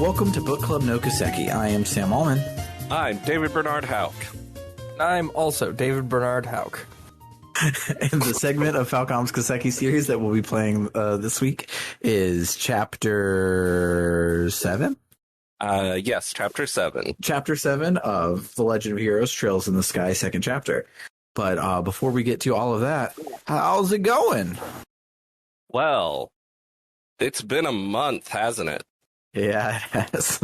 Welcome to Book Club no Kiseki. I am Sam Allman. I'm David Bernard Houck. I'm also David Bernard Houck. And the segment of Falcom's Kiseki series that we'll be playing this week is Chapter 7? Yes, Chapter 7. Chapter 7 of The Legend of Heroes, Trails in the Sky, second chapter. But before we get to all of that, how's it going? Well, it's been a month, hasn't it? Yeah, it has.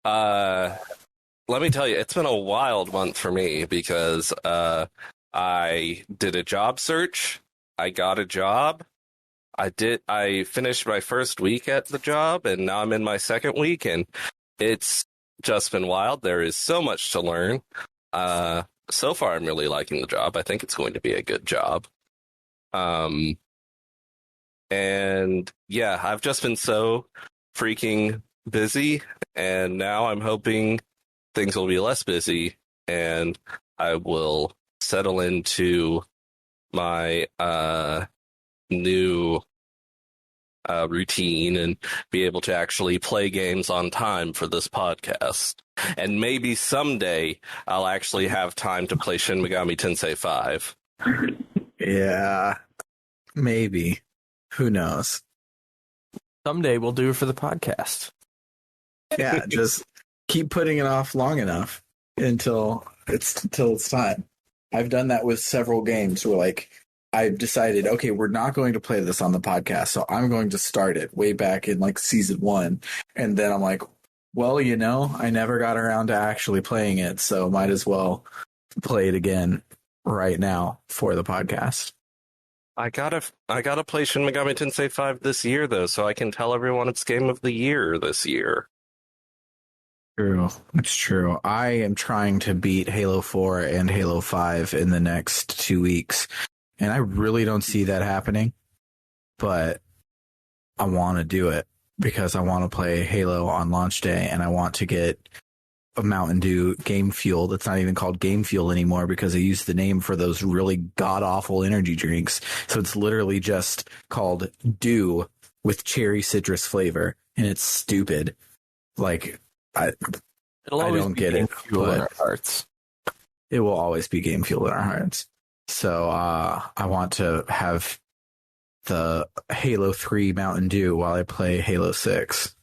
Let me tell you, it's been a wild month for me because I did a job search. I got a job. I finished my first week at the job, and now I'm in my second week, and it's just been wild. There is so much to learn. So far, I'm really liking the job. I think it's going to be a good job. And yeah, I've just been so freaking busy, and now I'm hoping things will be less busy, and I will settle into my new routine and be able to actually play games on time for this podcast. And maybe someday I'll actually have time to play Shin Megami Tensei 5. Yeah, maybe. Who knows? Someday we'll do it for the podcast. Yeah, just keep putting it off long enough until it's time. I've done that with several games where, like, I've decided, okay, we're not going to play this on the podcast, so I'm going to start it way back in, like, season 1. And then I'm like, well, you know, I never got around to actually playing it, so might as well play it again right now for the podcast. I gotta play Shin Megami Tensei 5 this year, though, so I can tell everyone it's Game of the Year this year. True. It's true. I am trying to beat Halo 4 and Halo 5 in the next 2 weeks, and I really don't see that happening, but I want to do it because I want to play Halo on launch day, and I want to get a Mountain Dew Game Fuel that's not even called Game Fuel anymore because they use the name for those really god-awful energy drinks. So it's literally just called Dew with cherry citrus flavor, and it's stupid. Like, I don't get it, but in our hearts. It will always be Game Fuel in our hearts. So I want to have the Halo 3 Mountain Dew while I play Halo 6.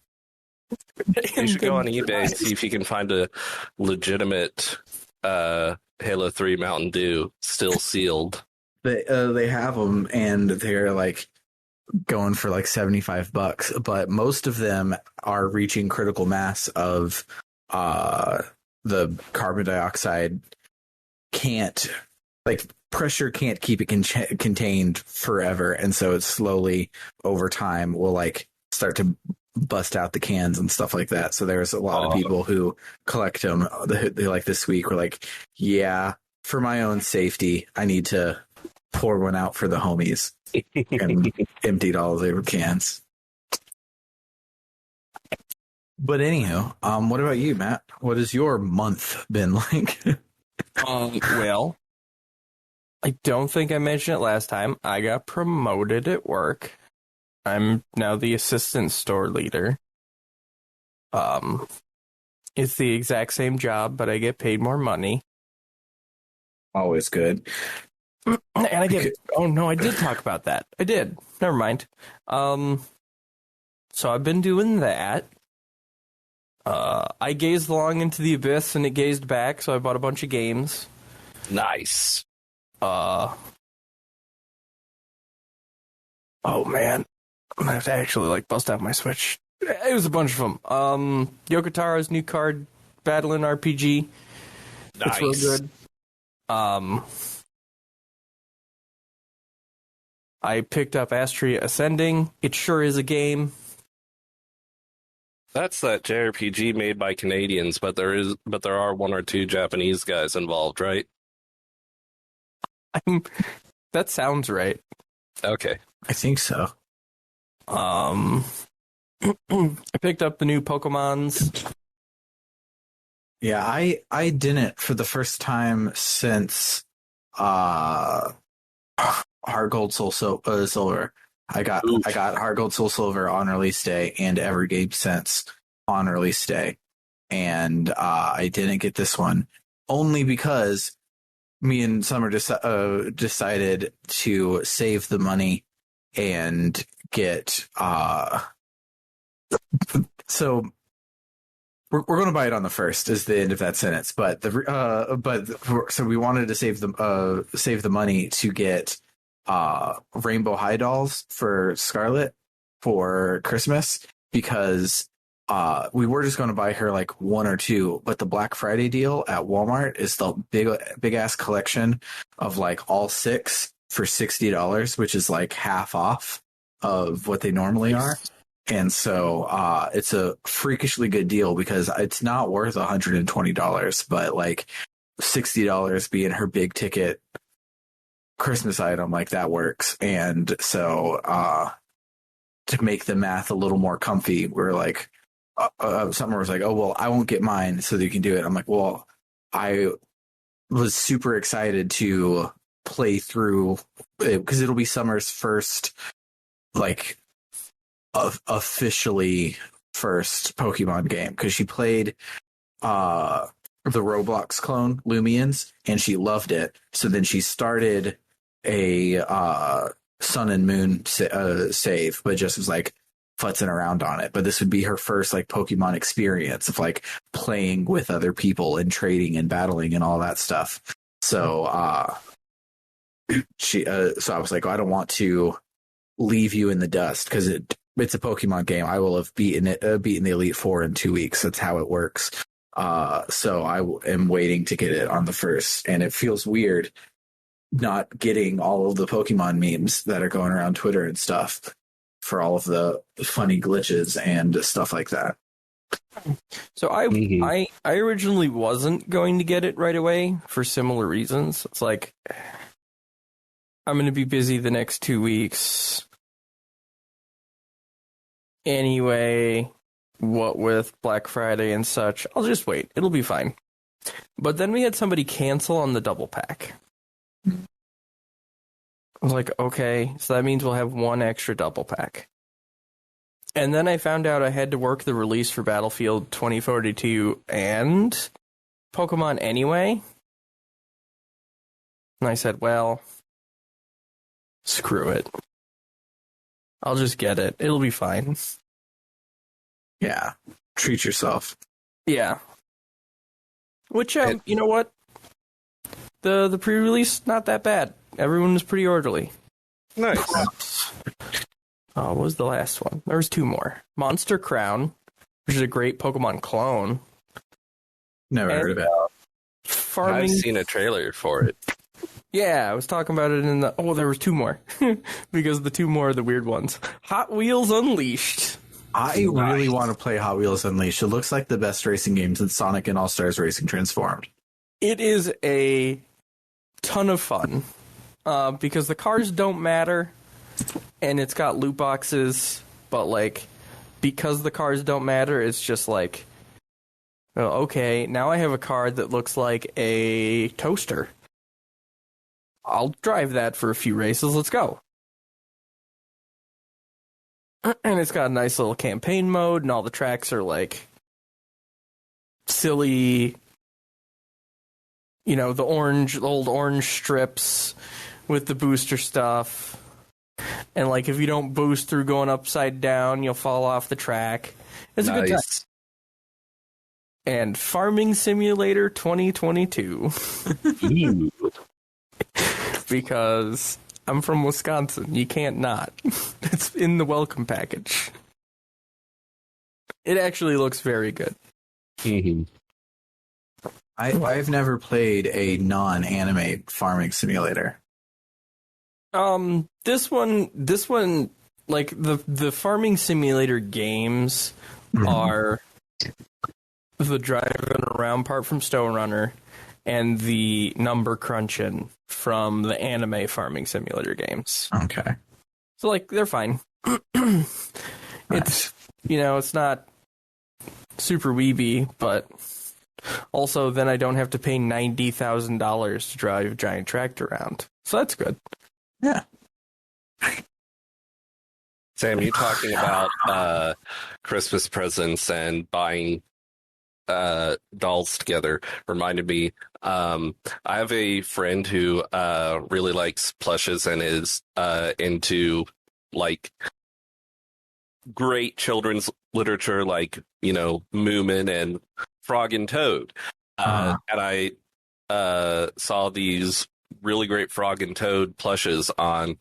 You should go on eBay and see if you can find a legitimate Halo 3 Mountain Dew still sealed. They have them, and they're like going for like $75, but most of them are reaching critical mass of the carbon dioxide pressure can't keep it contained forever, and so it's slowly over time will like start to bust out the cans and stuff like that. So there's a lot of people who collect them. They like this week were like, yeah, for my own safety, I need to pour one out for the homies, and emptied all of their cans. But anywho, what about you, Matt? What has your month been like? Well, I don't think I mentioned it last time. I got promoted at work. I'm now the assistant store leader. It's the exact same job, but I get paid more money. Always good. And I get... Oh, no, I did talk about that. I did. Never mind. So I've been doing that. I gazed long into the abyss, and it gazed back, so I bought a bunch of games. Nice. Oh, man. I'm gonna have to actually, bust out my Switch. It was a bunch of them. Yoko Taro's new card battling RPG. Nice. It's real good. I picked up Astria Ascending. It sure is a game. That's that JRPG made by Canadians, but there are one or two Japanese guys involved, right? That sounds right. Okay. I think so. I picked up the new Pokemons. Yeah, I didn't for the first time since Heart Gold Soul Silver. I got Heart Gold Soul Silver on release day and every game since. on release day. And I didn't get this one only because me and Summer decided to save the money and get so we're going to buy it on the 1st is the end of that sentence, but so we wanted to save the money to get Rainbow High dolls for Scarlet for Christmas, because we were just going to buy her like 1 or 2, but the Black Friday deal at Walmart is the big ass collection of like all 6 for $60, which is like half off of what they normally are. And so it's a freakishly good deal because it's not worth $120, but like $60 being her big ticket Christmas item, like that works. And so to make the math a little more comfy, we're like, Summer was like, oh, well, I won't get mine so that you can do it. I'm like, well, I was super excited to play through it because it'll be Summer's first, like, officially first Pokemon game, because she played the Roblox clone Lumions and she loved it. So then she started a Sun and Moon save, but just was like futzing around on it. But this would be her first like Pokemon experience of like playing with other people and trading and battling and all that stuff. So so I was like, oh, I don't want to leave you in the dust, because it's a Pokemon game. I will have beaten the Elite Four in 2 weeks. That's how it works. So I am waiting to get it on the 1st, and it feels weird not getting all of the Pokemon memes that are going around Twitter and stuff for all of the funny glitches and stuff like that. So I originally wasn't going to get it right away for similar reasons. It's like, I'm going to be busy the next 2 weeks. Anyway, what with Black Friday and such, I'll just wait. It'll be fine. But then we had somebody cancel on the double pack. I was like, okay, so that means we'll have 1 extra double pack. And then I found out I had to work the release for Battlefield 2042 and Pokemon anyway. And I said, well, screw it. I'll just get it. It'll be fine. Yeah. Treat yourself. Yeah. Which, you know what? The pre-release, not that bad. Everyone was pretty orderly. Nice. What was the last one? There was 2 more. Monster Crown, which is a great Pokemon clone. Never heard of it. Farming. I've seen a trailer for it. Yeah, I was talking about it in the... Oh, there was 2 more. Because the 2 more are the weird ones. Hot Wheels Unleashed. I really want to play Hot Wheels Unleashed. It looks like the best racing game since Sonic and All-Stars Racing Transformed. It is a ton of fun. Because the cars don't matter, and it's got loot boxes, but, like, because the cars don't matter, it's just like, well, okay, now I have a car that looks like a toaster. I'll drive that for a few races. Let's go. And it's got a nice little campaign mode, and all the tracks are like silly, you know, the old orange strips with the booster stuff. And like, if you don't boost through going upside down, you'll fall off the track. It's a good time. And Farming Simulator 2022. Because I'm from Wisconsin. You can't not. It's in the welcome package. It actually looks very good. Mm-hmm. I've never played a non-anime farming simulator. This one, like the farming simulator games are the driving around part from Stone Runner and the number crunching from the anime farming simulator games. Okay. So, like, they're fine. It's, you know, it's not super weeby, but also then I don't have to pay $90,000 to drive a giant tractor around. So that's good. Yeah. Sam, you talking about Christmas presents and buying dolls together reminded me. I have a friend who really likes plushes and is into like great children's literature, like Moomin and Frog and Toad. And I saw these really great Frog and Toad plushes on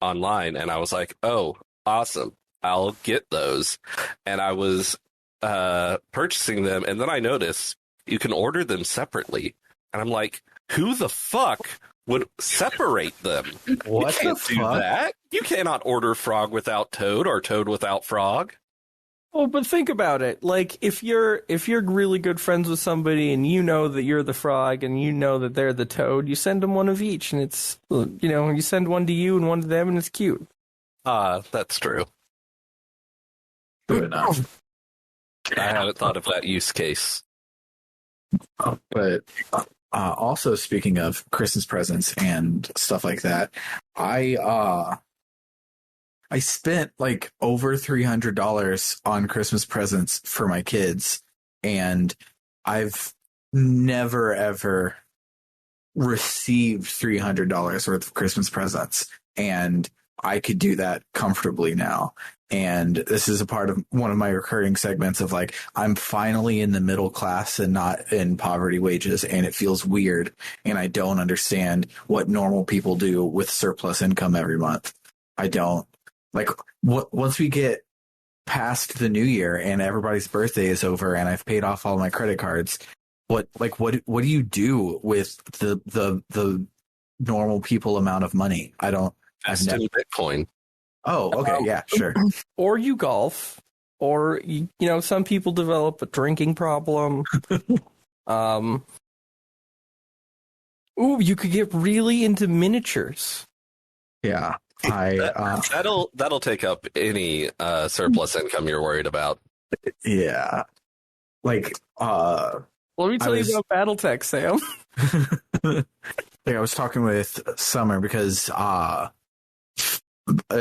online, and I was like, "Oh, awesome! I'll get those." And I was purchasing them, and then I noticed you can order them separately, and I'm like, "Who the fuck would separate them? What You can't the do fuck? that. You cannot order Frog without Toad or Toad without Frog." Oh, but think about it. Like, if you're really good friends with somebody and you know that you're the frog and you know that they're the toad, you send them one of each, and it's you send one to you and one to them, and it's cute. That's true. True enough. I hadn't thought of that use case. But also speaking of Christmas presents and stuff like that, I spent like over $300 on Christmas presents for my kids, and I've never ever received $300 worth of Christmas presents, and I could do that comfortably now. And this is a part of one of my recurring segments of like, I'm finally in the middle class and not in poverty wages, and it feels weird, and I don't understand what normal people do with surplus income every month. I don't. Like, once we get past the new year and everybody's birthday is over and I've paid off all my credit cards, what do you do with the normal people amount of money? Invest in Bitcoin. Oh, okay, yeah, sure. Or you golf, or some people develop a drinking problem. You could get really into miniatures. Yeah. That'll take up any surplus income you're worried about. Yeah. Like, let me tell you about BattleTech, Sam. I was talking with Summer because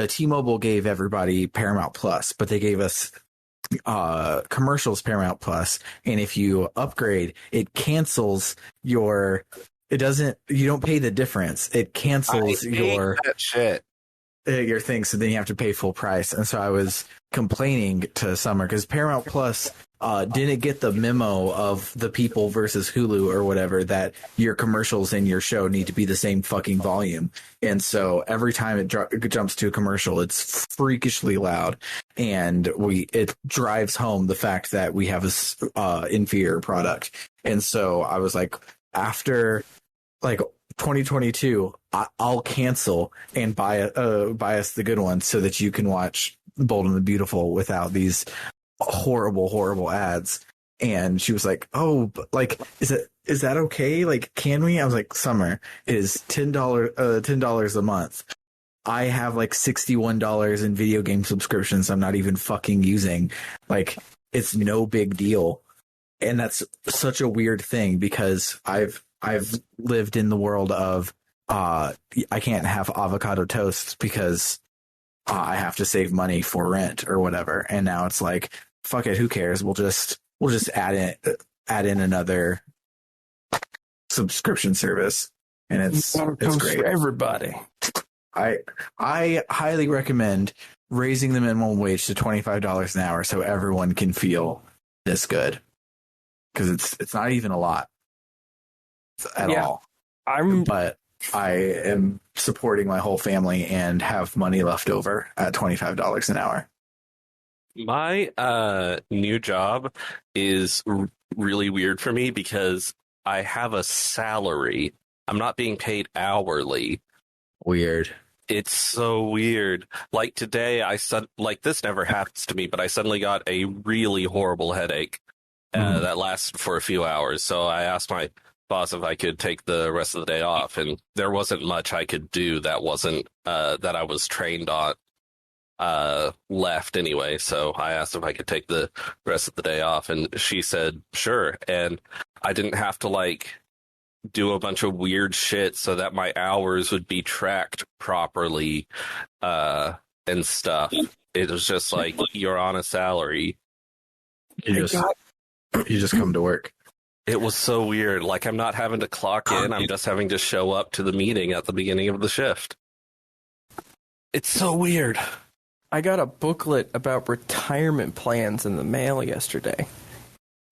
T-Mobile gave everybody Paramount Plus, but they gave us commercials Paramount Plus, and if you upgrade, it cancels you don't pay the difference. It cancels that shit. Your thing, so then you have to pay full price. And so I was complaining to Summer because Paramount Plus didn't get the memo of the people versus Hulu or whatever, that your commercials in your show need to be the same fucking volume. And so every time it jumps to a commercial, it's freakishly loud, and it drives home the fact that we have a inferior product. And so I was like, after like 2022, I'll cancel and buy us the good one so that you can watch Bold and the Beautiful without these horrible ads. And she was like, "Oh, but like, is that okay? Like, can we?" I was like, "Summer, it is $10 a month. I have like $61 in video game subscriptions I'm not even fucking using. Like, it's no big deal." And that's such a weird thing because I've lived in the world of I can't have avocado toast because I have to save money for rent or whatever. And now it's like, fuck it, who cares? We'll just add in another subscription service, and it's great for everybody. I highly recommend raising the minimum wage to $25 an hour so everyone can feel this good, because it's not even a lot at all. But I am supporting my whole family and have money left over at $25 an hour. My new job is really weird for me because I have a salary. I'm not being paid hourly. Weird. It's so weird. Like today, this never happens to me, but I suddenly got a really horrible headache that lasted for a few hours. So I asked my boss if I could take the rest of the day off, and there wasn't much I could do that wasn't that I was trained on left anyway. So I asked if I could take the rest of the day off, and she said sure. And I didn't have to do a bunch of weird shit so that my hours would be tracked properly and stuff. It was just like you're on a salary. You just come to work. It was so weird. Like I'm not having to clock in. I'm just having to show up to the meeting at the beginning of the shift. It's so weird. I got a booklet about retirement plans in the mail yesterday.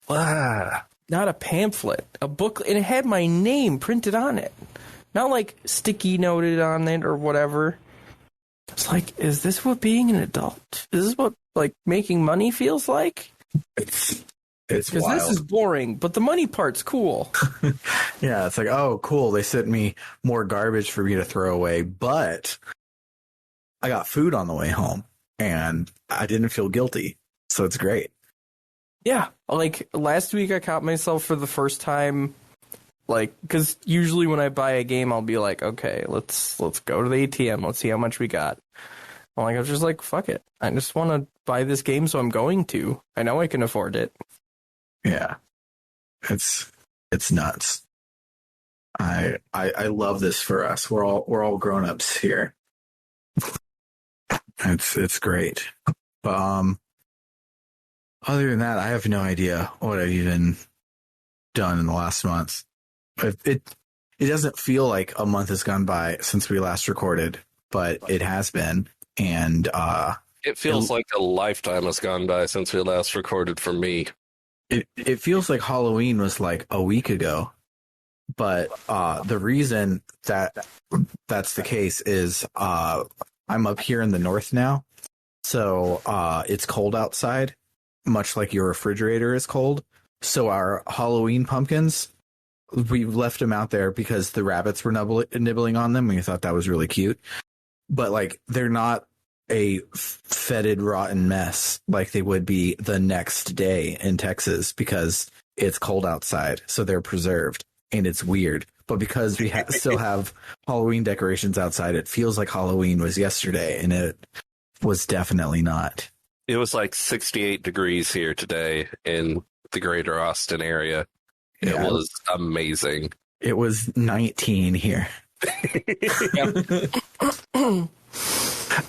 Ah. Not a pamphlet, a booklet, and it had my name printed on it. Not like sticky noted on it or whatever. It's like, is this what being an adult? Is this what like making money feels like? It's Because wild. this is boring, but the money part's cool. Yeah, it's like, oh, cool. They sent me more garbage for me to throw away, but I got food on the way home and I didn't feel guilty. So it's great. Yeah, like last week I caught myself for the first time, like, because usually when I buy a game, I'll be like, okay, let's go to the ATM, let's see how much we got. I'm like, I was just like, fuck it, I just want to buy this game, so I'm going to. I know I can afford it. Yeah, it's nuts. I love this for us. We're all grown ups here. It's great. But other than that, I have no idea what I've even done in the last month. It doesn't feel like a month has gone by since we last recorded, but it has been, and It feels like a lifetime has gone by since we last recorded for me. It feels like Halloween was like a week ago, but the reason that that's the case is I'm up here in the north now, so it's cold outside, much like your refrigerator is cold. So our Halloween pumpkins, we left them out there because the rabbits were nibbling on them. We thought that was really cute, but like they're not a fetid, rotten mess like they would be the next day in Texas because it's cold outside. So they're preserved, and it's weird. But because we still have Halloween decorations outside, it feels like Halloween was yesterday, and it was definitely not. It was like 68 degrees here today in the greater Austin area. It was amazing. It was 19 here.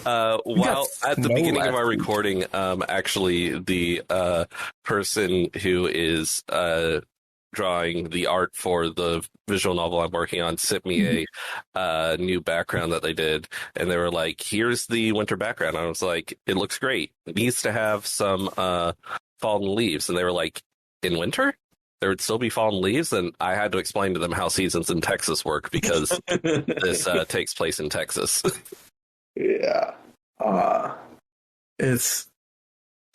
While at the beginning of our recording, actually, the person who is drawing the art for the visual novel I'm working on sent me a new background that they did, and they were like, "Here's the winter background." I was like, "It looks great. It needs to have some fallen leaves," and they were like, "In winter? There would still be fallen leaves?" And I had to explain to them how seasons in Texas work because this takes place in Texas. Yeah. It's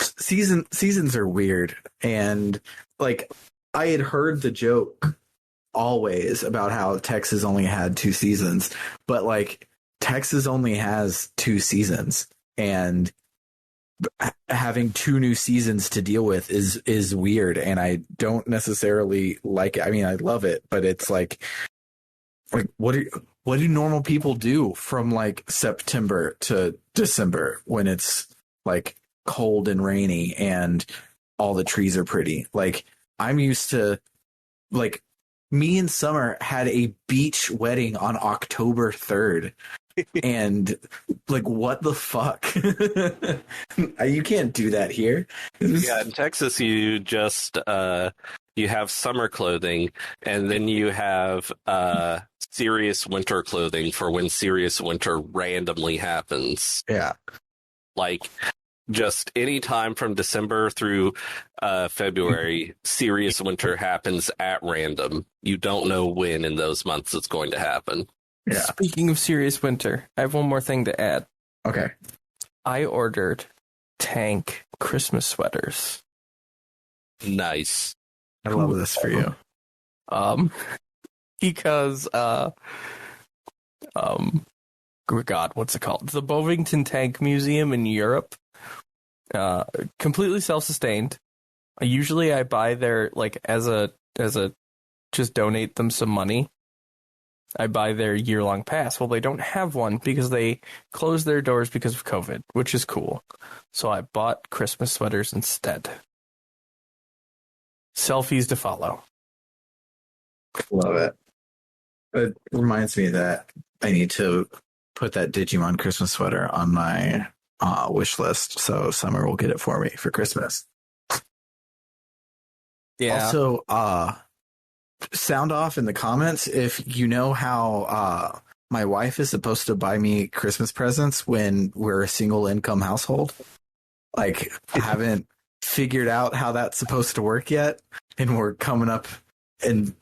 seasons are weird, and like I had heard the joke always about how Texas only had 2 seasons, but like Texas only has 2 seasons, and having 2 new seasons to deal with is weird, and I don't necessarily like it. I mean, I love it, but it's like what do normal people do from like September to December when it's like cold and rainy and all the trees are pretty? Like I'm used to, like, me and Summer had a beach wedding on October 3rd. And like, what the fuck? You can't do that here. Yeah, in Texas, you just you have summer clothing, and then you have serious winter clothing for when serious winter randomly happens. Yeah, like just any time from December through February, serious winter happens at random. You don't know when in those months it's going to happen. Yeah. Speaking of serious winter, I have one more thing to add. Okay. I ordered tank Christmas sweaters. Nice. I love this for you. Because God, what's it called? The Bovington Tank Museum in Europe. Completely self-sustained. Usually I buy their, like, as a just donate them some money. I buy their year-long pass. Well, they don't have one because they closed their doors because of COVID, which is cool. So I bought Christmas sweaters instead. Selfies to follow. Love it. It reminds me that I need to put that Digimon Christmas sweater on my wish list. So Summer will get it for me for Christmas. Yeah. Also, sound off in the comments if you know how my wife is supposed to buy me Christmas presents when we're a single income household. Like, I haven't figured out how that's supposed to work yet, and we're coming up in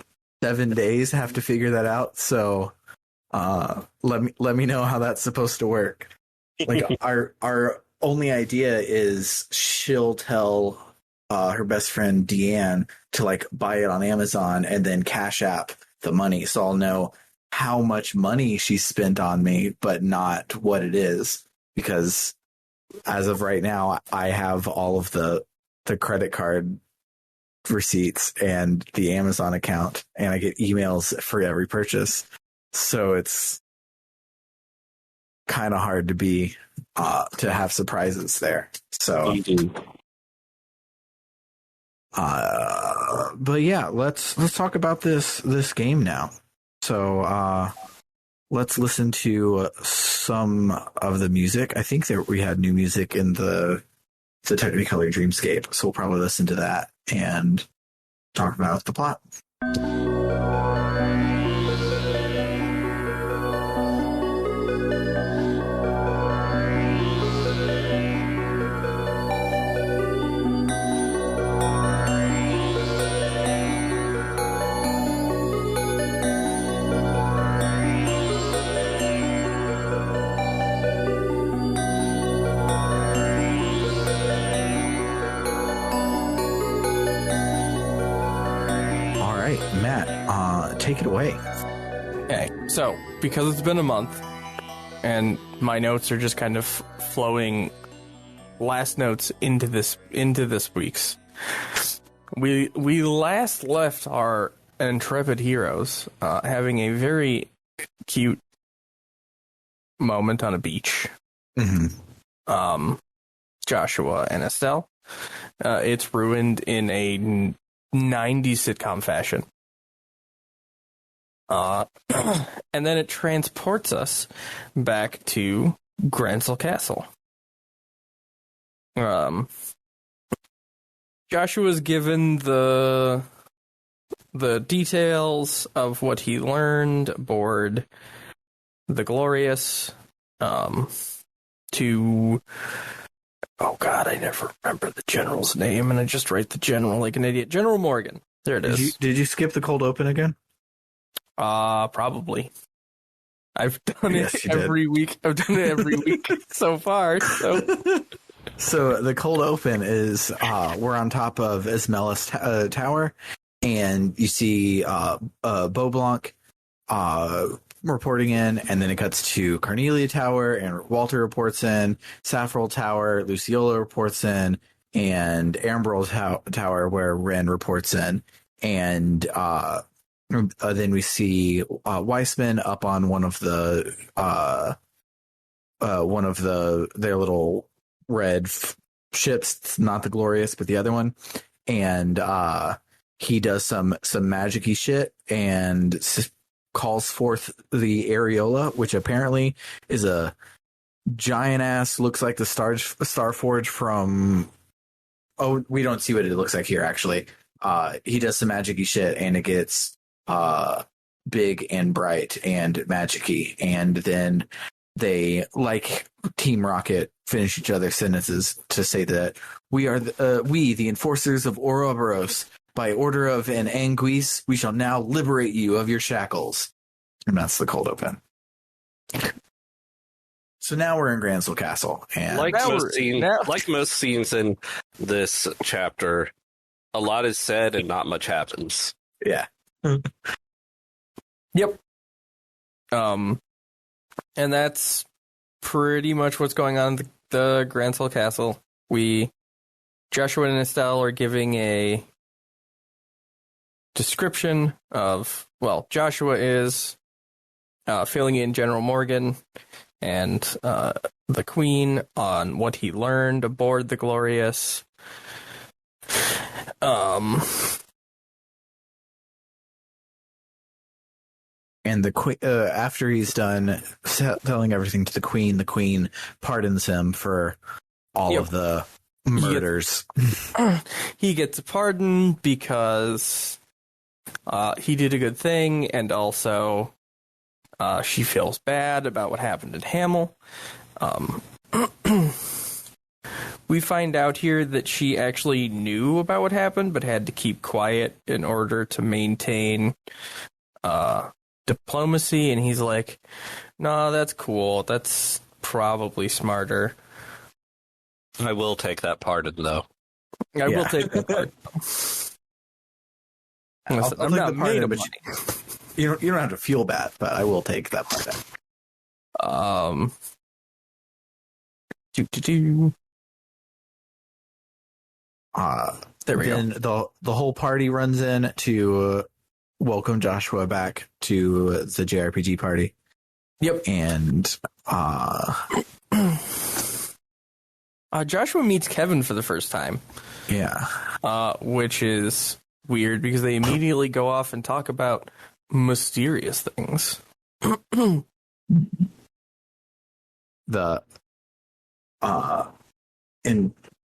7 days. Have to figure that out. So, let me know how that's supposed to work. Like, our only idea is she'll tell her best friend Deanne to like buy it on Amazon and then Cash App the money, so I'll know how much money she spent on me, but not what it is, because as of right now, I have all of the credit card receipts and the Amazon account, and I get emails for every purchase. So it's kind of hard to have surprises there. So, but yeah, let's talk about this game now. So, let's listen to some of the music. I think that we had new music in the Technicolor Dreamscape, so we'll probably listen to that and talk about the plot. Matt, take it away. Okay, so because it's been a month and my notes are just kind of flowing last notes into this week's, we last left our intrepid heroes having a very cute moment on a beach. Mm-hmm. Joshua and Estelle. It's ruined in a 90s sitcom fashion. And then it transports us back to Gransel Castle. Joshua's given the details of what he learned aboard the Glorious to... Oh God, I never remember the general's name, and I just write the general like an idiot. General Morgan. There it is. Did you skip the cold open again? Probably. I've done it every week. I've done it every week so far. So the cold open is we're on top of Ismelis Tower, and you see Beaublanc reporting in, and then it cuts to Carnelia Tower, and Walter reports in, Saffrel Tower, Luciola reports in, and Ambrose Tower, where Ren reports in, and then we see Weissman up on one of their little red ships. It's not the Glorious, but the other one, and he does some magic-y shit and calls forth the Areola, which apparently is a giant ass, looks like the Starforge from... Oh, we don't see what it looks like here, actually. He does some magic-y shit, and it gets big and bright and magic-y, and then they, like Team Rocket, finish each other's sentences to say that we, the enforcers of Ouroboros, by order of an Anguisse, we shall now liberate you of your shackles. And that's the cold open. So now we're in Gransel Castle. And like most scenes in this chapter, a lot is said and not much happens. Yeah. Yep. And that's pretty much what's going on in the Gransel Castle. Joshua and Estelle are giving a description of, well, Joshua is filling in General Morgan and the Queen on what he learned aboard the Glorious. And the queen, after he's done telling everything to the queen pardons him for all of the murders. He gets a pardon because he did a good thing, and also she feels bad about what happened in Hamel. We find out here that she actually knew about what happened, but had to keep quiet in order to maintain diplomacy, and he's like, "No, that's cool. That's probably smarter." I will take that pardon, though. I will take that pardon. Listen, I'm not made of money. You don't have to feel bad, but I will take that pardon. There we then go. The whole party runs in to welcome Joshua back to the JRPG party. Yep. And Joshua meets Kevin for the first time. Yeah. Which is weird because they immediately go off and talk about mysterious things.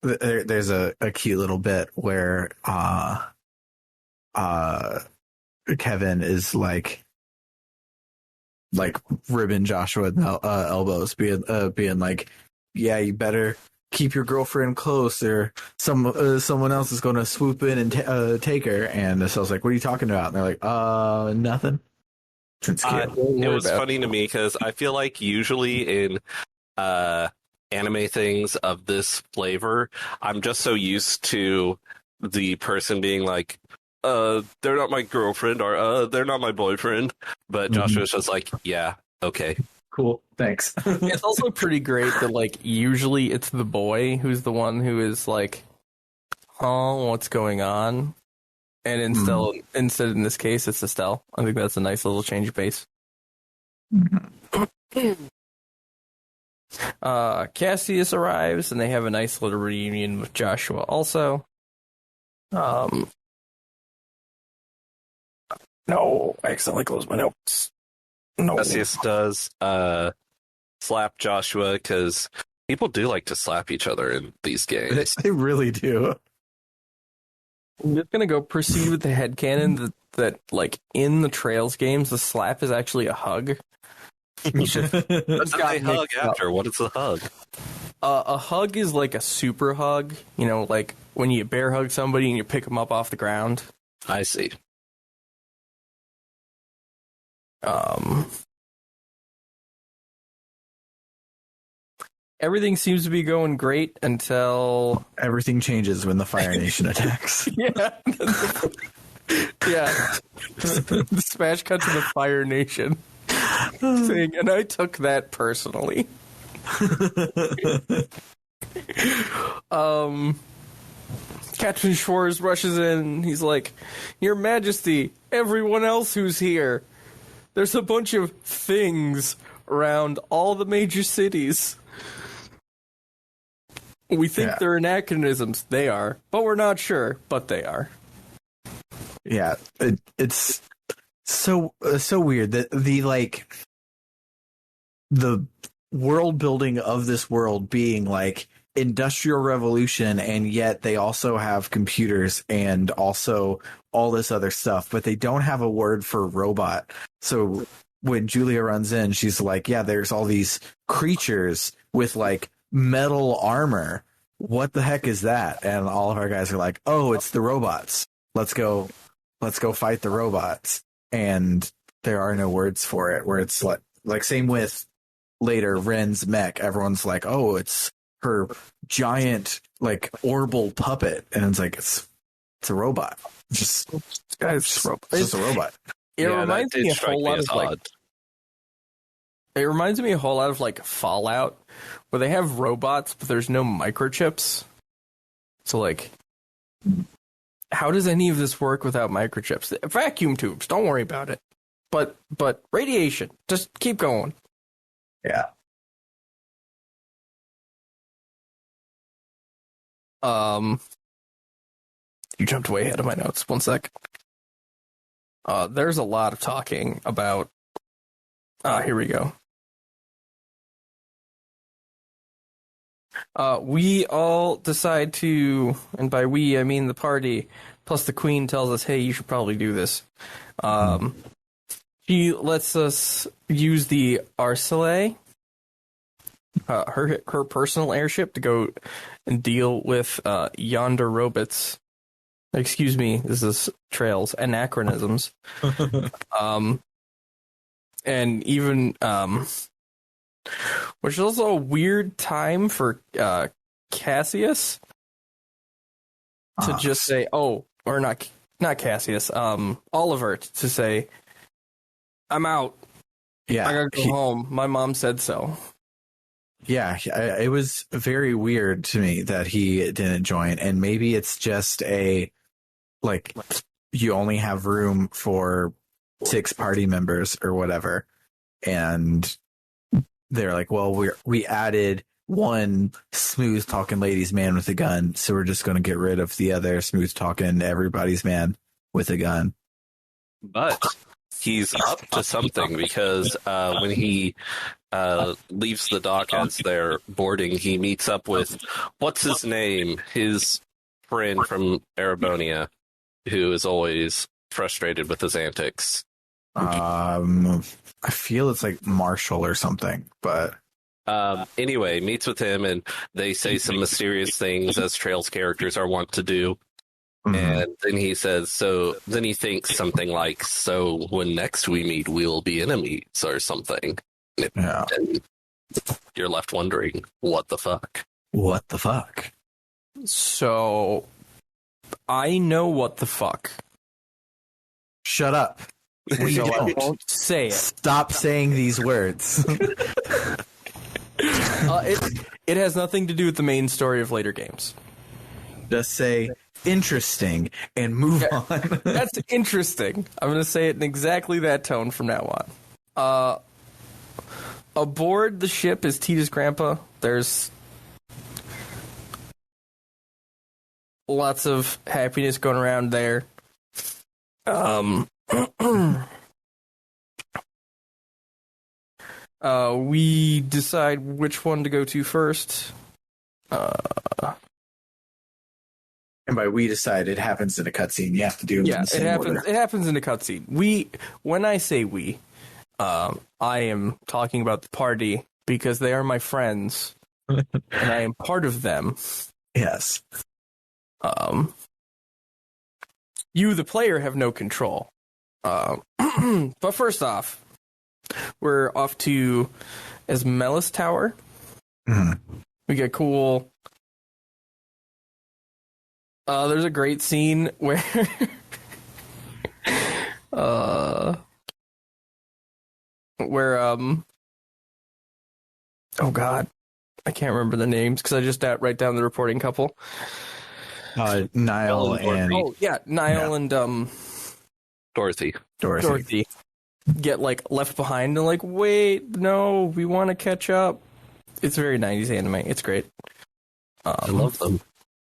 There's a cute little bit where Kevin is like ribbing Joshua in the elbows, being like, yeah, you better keep your girlfriend close, or someone else is going to swoop in and take her. And so I was like, what are you talking about? And they're like, nothing. It's cute. It was funny to me because I feel like usually in anime things of this flavor, I'm just so used to the person being like, they're not my girlfriend, or they're not my boyfriend. But Joshua's just like, yeah, okay. Cool, thanks. It's also pretty great that, like, usually it's the boy who's the one who is like, oh, what's going on? And instead in this case, it's Estelle. I think that's a nice little change of pace. Cassius arrives, and they have a nice little reunion with Joshua also. No, I accidentally closed my notes. No. Cassius does slap Joshua because people do like to slap each other in these games. They really do. I'm just gonna go proceed with the headcanon that like in the Trails games, the slap is actually a hug. You should. What do they hug after? What is a hug? A hug is like a super hug. You know, like when you bear hug somebody and you pick them up off the ground. I see. Everything seems to be going great until everything changes when the Fire Nation attacks. Yeah. Yeah. The smash cut to the Fire Nation. Saying, and I took that personally. Captain Schwartz rushes in. He's like, Your Majesty, everyone else who's here. There's a bunch of things around all the major cities. We think they're anachronisms. They are. But we're not sure. But they are. Yeah. It's so weird that the world building of this world being like Industrial Revolution, and yet they also have computers and also all this other stuff, but they don't have a word for robot. So when Julia runs in, she's like, yeah, there's all these creatures with like metal armor. What the heck is that? And all of our guys are like, oh, it's the robots. Let's go fight the robots. And there are no words for it, where it's like same with later Ren's mech. Everyone's like, oh, it's her giant like orbital puppet. And it's like, it's a robot. It's just a robot. It reminds me a whole lot of like, it reminds me a whole lot of like Fallout, where they have robots, but there's no microchips. So like, how does any of this work without microchips? Vacuum tubes, don't worry about it. But radiation, just keep going. Yeah. You jumped way ahead of my notes. 1 sec. There's a lot of talking about Here we go. We all decide to, and by we, I mean the party, plus the queen tells us, hey, you should probably do this. She lets us use the Arcele, her personal airship, to go and deal with yonder robots. Excuse me, this is Trails, anachronisms. And even, which is also a weird time for Cassius to just say, or not Cassius, Oliver to say, I'm out. Yeah, I gotta go home. My mom said so. Yeah, it was very weird to me that he didn't join, and maybe it's just you only have room for 6 party members or whatever, and they're like, well, we added one smooth talking ladies man with a gun, so we're just going to get rid of the other smooth talking everybody's man with a gun. But he's up to something, because when he leaves the dock as they're boarding, he meets up with, what's his name? His friend from Erebonia, who is always frustrated with his antics. I feel it's like Marshall or something, but anyway, meets with him, and they say some mysterious things, as Trails characters are wont to do. And then he says, then he thinks something like, so when next we meet, we'll be enemies or something. Yeah. And you're left wondering, what the fuck? What the fuck? So, I know what the fuck. Shut up. We So I don't. won't say it. Stop saying these words. It has nothing to do with the main story of later games. Just say interesting and move on. That's interesting. I'm going to say it in exactly that tone from now on. Aboard the ship is Tita's grandpa. There's lots of happiness going around there. We decide which one to go to first. And by we decide, it happens in a cutscene. You have to do them in the same order. It happens in a cutscene. When I say we, I am talking about the party because they are my friends, and I am part of them. Yes. You, the player, have no control. But first off, we're off to Esmelis Tower. We get cool. There's a great scene where oh god, I can't remember the names because I just write down the reporting couple. Niall and Niall and Dorothy get left behind and wait, no, we want to catch up. It's very 90s anime. It's great. I love them.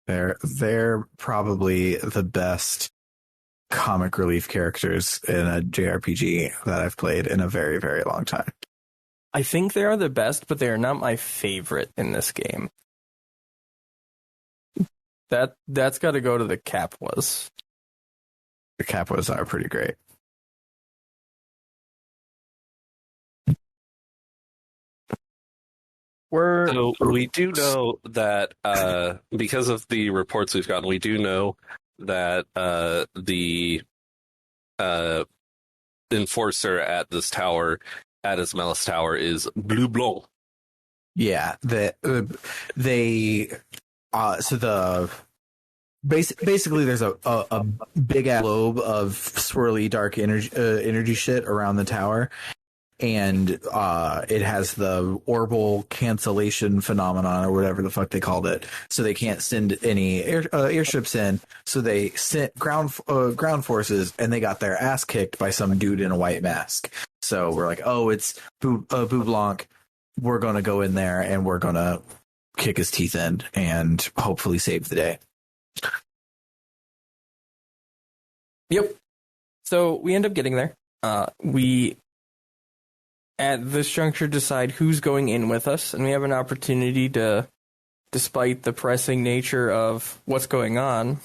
They're probably the best comic relief characters in a JRPG that I've played in a very, very long time. I think they are the best, but they are not my favorite in this game. That's got to go to the Capwas. The Capwas are pretty great. So we do know that because of the reports we've gotten, we do know that the enforcer at this tower, at Esmelis Tower, is Blue Blanc. Yeah, basically there's a big ass globe of swirly dark energy shit around the tower. And it has the orbital cancellation phenomenon or whatever the fuck they called it. So they can't send any airships in. So they sent ground forces, and they got their ass kicked by some dude in a white mask. So we're like, oh, it's Boo Blanc. We're going to go in there and we're going to kick his teeth in and hopefully save the day. Yep. So we end up getting there. We at this juncture decide who's going in with us, and we have an opportunity to, despite the pressing nature of what's going on,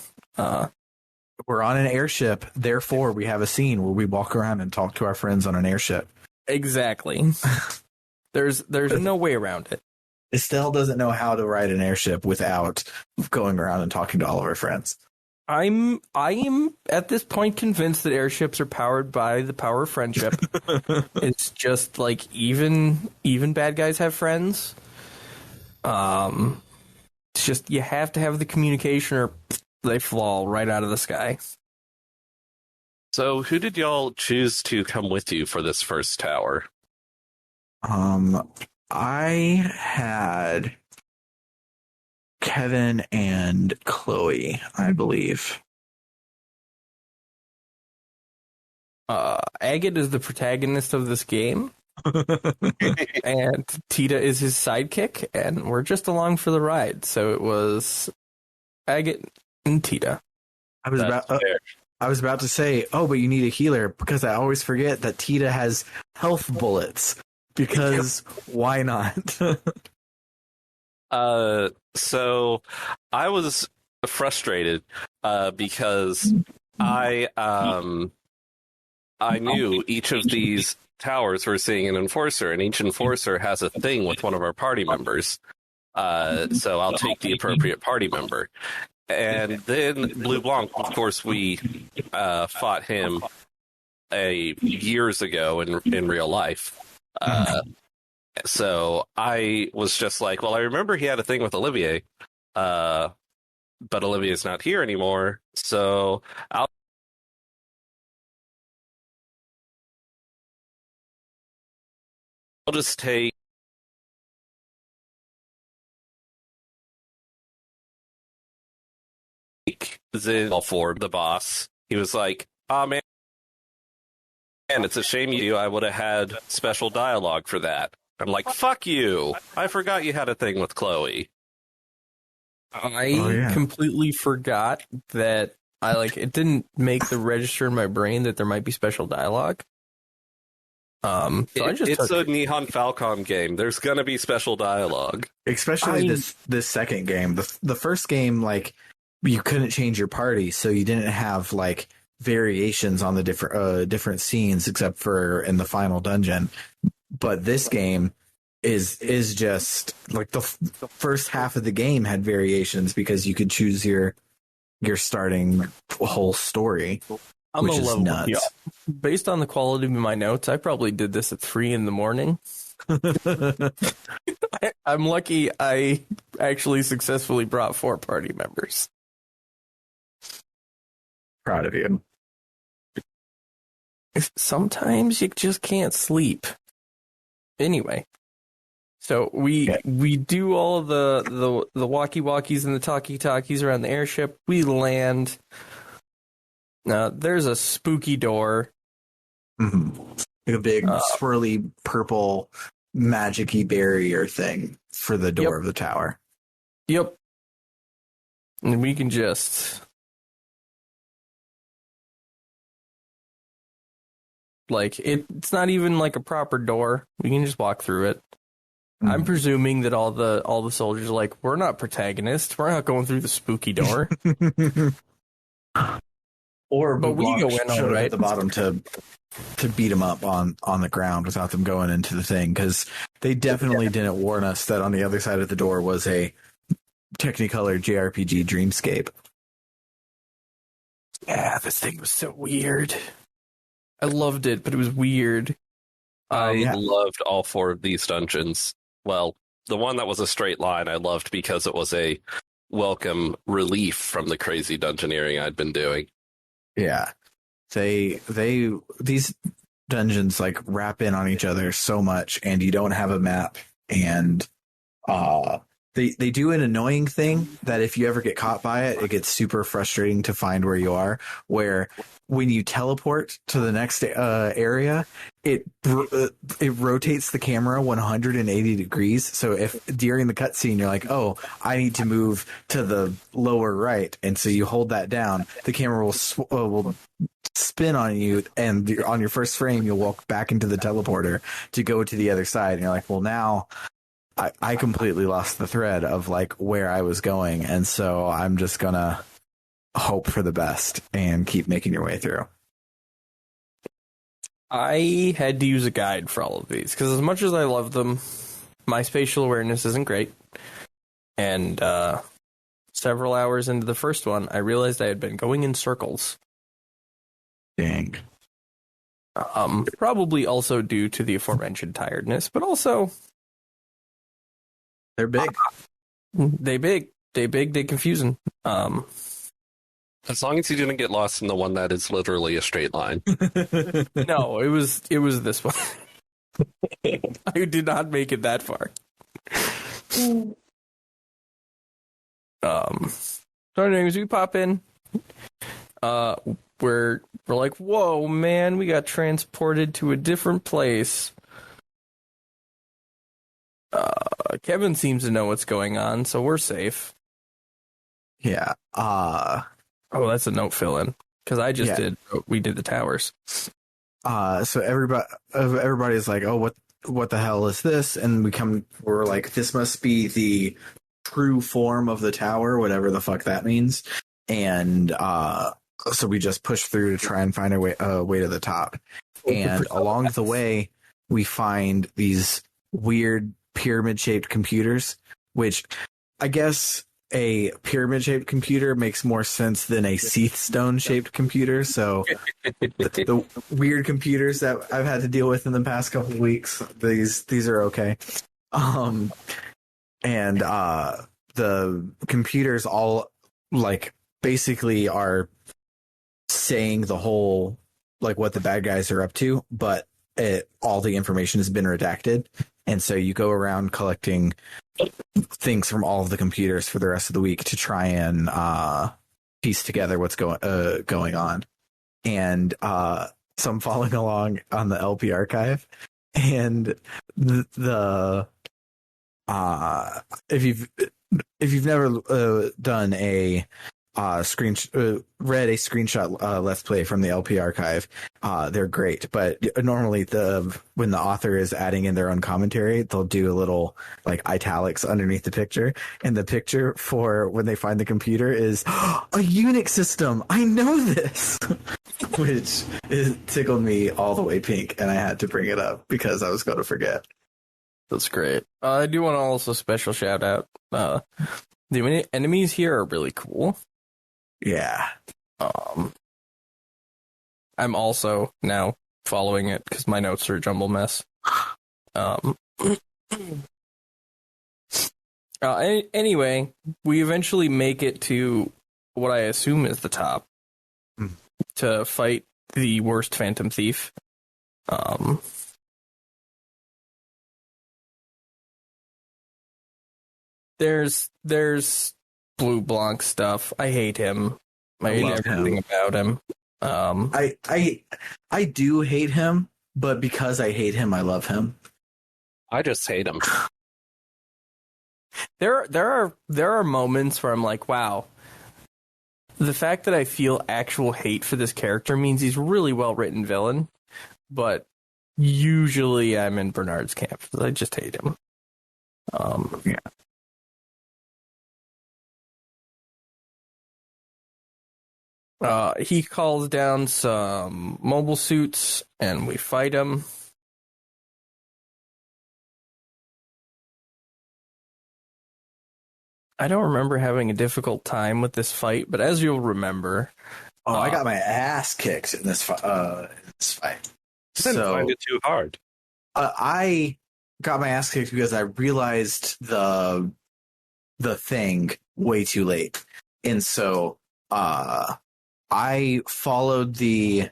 we're on an airship, therefore we have a scene where we walk around and talk to our friends on an airship. exactly. There's no way around it. Estelle doesn't know how to ride an airship without going around and talking to all of her friends. I am at this point convinced that airships are powered by the power of friendship. It's just like even bad guys have friends. It's just you have to have the communication or they fall right out of the sky. So, who did y'all choose to come with you for this first tower? I had Kevin and Chloe, I believe. Agate is the protagonist of this game, and Tita is his sidekick, and we're just along for the ride. So it was Agate and Tita. I was about to say, oh, but you need a healer, because I always forget that Tita has health bullets. Because why not? So I was frustrated because I knew each of these towers were seeing an enforcer, and each enforcer has a thing with one of our party members. So I'll take the appropriate party member. And then Blue Blanc, of course, we fought him years ago in real life. So I was just like, well, I remember he had a thing with Olivier, but Olivier's not here anymore, so I'll just take Zin for the boss. He was like, oh man, it's a shame I would have had special dialogue for that. I'm like, fuck you. I forgot you had a thing with Chloe. I completely forgot that it didn't make the register in my brain that there might be special dialogue. So it's a Nihon Falcon game. There's gonna be special dialogue. Especially this second game. The first game, like, you couldn't change your party, so you didn't have like variations on the different scenes except for in the final dungeon. But this game is just like the first half of the game had variations because you could choose your starting whole story, which is nuts. Yeah. Based on the quality of my notes, I probably did this at 3 a.m. I'm lucky I actually successfully brought 4 party members. Proud of you. Sometimes you just can't sleep. Anyway, so we do all of the walkie-walkies and the talkie-talkies around the airship. We land. Now, there's a spooky door. Mm-hmm. Like a big swirly purple magic-y barrier thing for the door of the tower. Yep. And we can just... like, it's not even like a proper door. We can just walk through it. Mm-hmm. I'm presuming that all the soldiers are like, we're not protagonists. We're not going through the spooky door. But we go in all right at the bottom to beat them up on the ground without them going into the thing, because they definitely didn't warn us that on the other side of the door was a Technicolor JRPG Dreamscape. Yeah, this thing was so weird. I loved it, but it was weird. I loved all 4 of these dungeons. Well, the one that was a straight line I loved because it was a welcome relief from the crazy dungeoneering I'd been doing. Yeah. These dungeons like wrap in on each other so much, and you don't have a map, and They do an annoying thing that if you ever get caught by it, it gets super frustrating to find where you are. Where when you teleport to the next area, it rotates the camera 180 degrees. So if during the cutscene you're like, oh, I need to move to the lower right, and so you hold that down, the camera will spin on you, and on your first frame you'll walk back into the teleporter to go to the other side, and you're like, well, now I completely lost the thread of like where I was going, and so I'm just gonna hope for the best and keep making your way through. I had to use a guide for all of these because as much as I love them, my spatial awareness isn't great. And several hours into the first one, I realized I had been going in circles. Dang. Probably also due to the aforementioned tiredness, but also They're big. They confusing. As long as you didn't get lost in the one that is literally a straight line. No, it was this one. I did not make it that far. So anyways, we pop in. We're like, whoa, man, we got transported to a different place. Kevin seems to know what's going on, so we're safe. Yeah. Oh, that's a note fill in because I just did. We did the towers. So everybody's like, oh, what the hell is this? And we're like, this must be the true form of the tower, whatever the fuck that means. And so we just push through to try and find our way to the top. And along the way, we find these weird pyramid-shaped computers, which I guess a pyramid-shaped computer makes more sense than a Seath stone-shaped computer. So the weird computers that I've had to deal with in the past couple of weeks, these are okay. And the computers all like basically are saying the whole like what the bad guys are up to, but all the information has been redacted. And so you go around collecting things from all of the computers for the rest of the week to try and piece together what's going on. And so I'm following along on the LP archive, and the if you've never done a read a screenshot let's play from the LP archive, they're great, but normally when the author is adding in their own commentary, they'll do a little like italics underneath the picture, and the picture for when they find the computer is a Unix system. I know this. Which tickled me all the way pink, and I had to bring it up because I was going to forget. That's great. I do want to also special shout out. The enemies here are really cool. Yeah. I'm also now following it because my notes are a jumble mess. Anyway, we eventually make it to what I assume is the top to fight the worst Phantom Thief. There's Blue Blanc stuff. I hate him. I hate everything about him. I do hate him, but because I hate him, I love him. I just hate him. There are moments where I'm like, wow, the fact that I feel actual hate for this character means he's a really well written villain. But usually I'm in Bernard's camp. I just hate him. Yeah. He calls down some mobile suits, and we fight him. I don't remember having a difficult time with this fight, but as you'll remember... I got my ass kicked in this fight. I didn't find it too hard. I got my ass kicked because I realized the thing way too late. And so... I followed the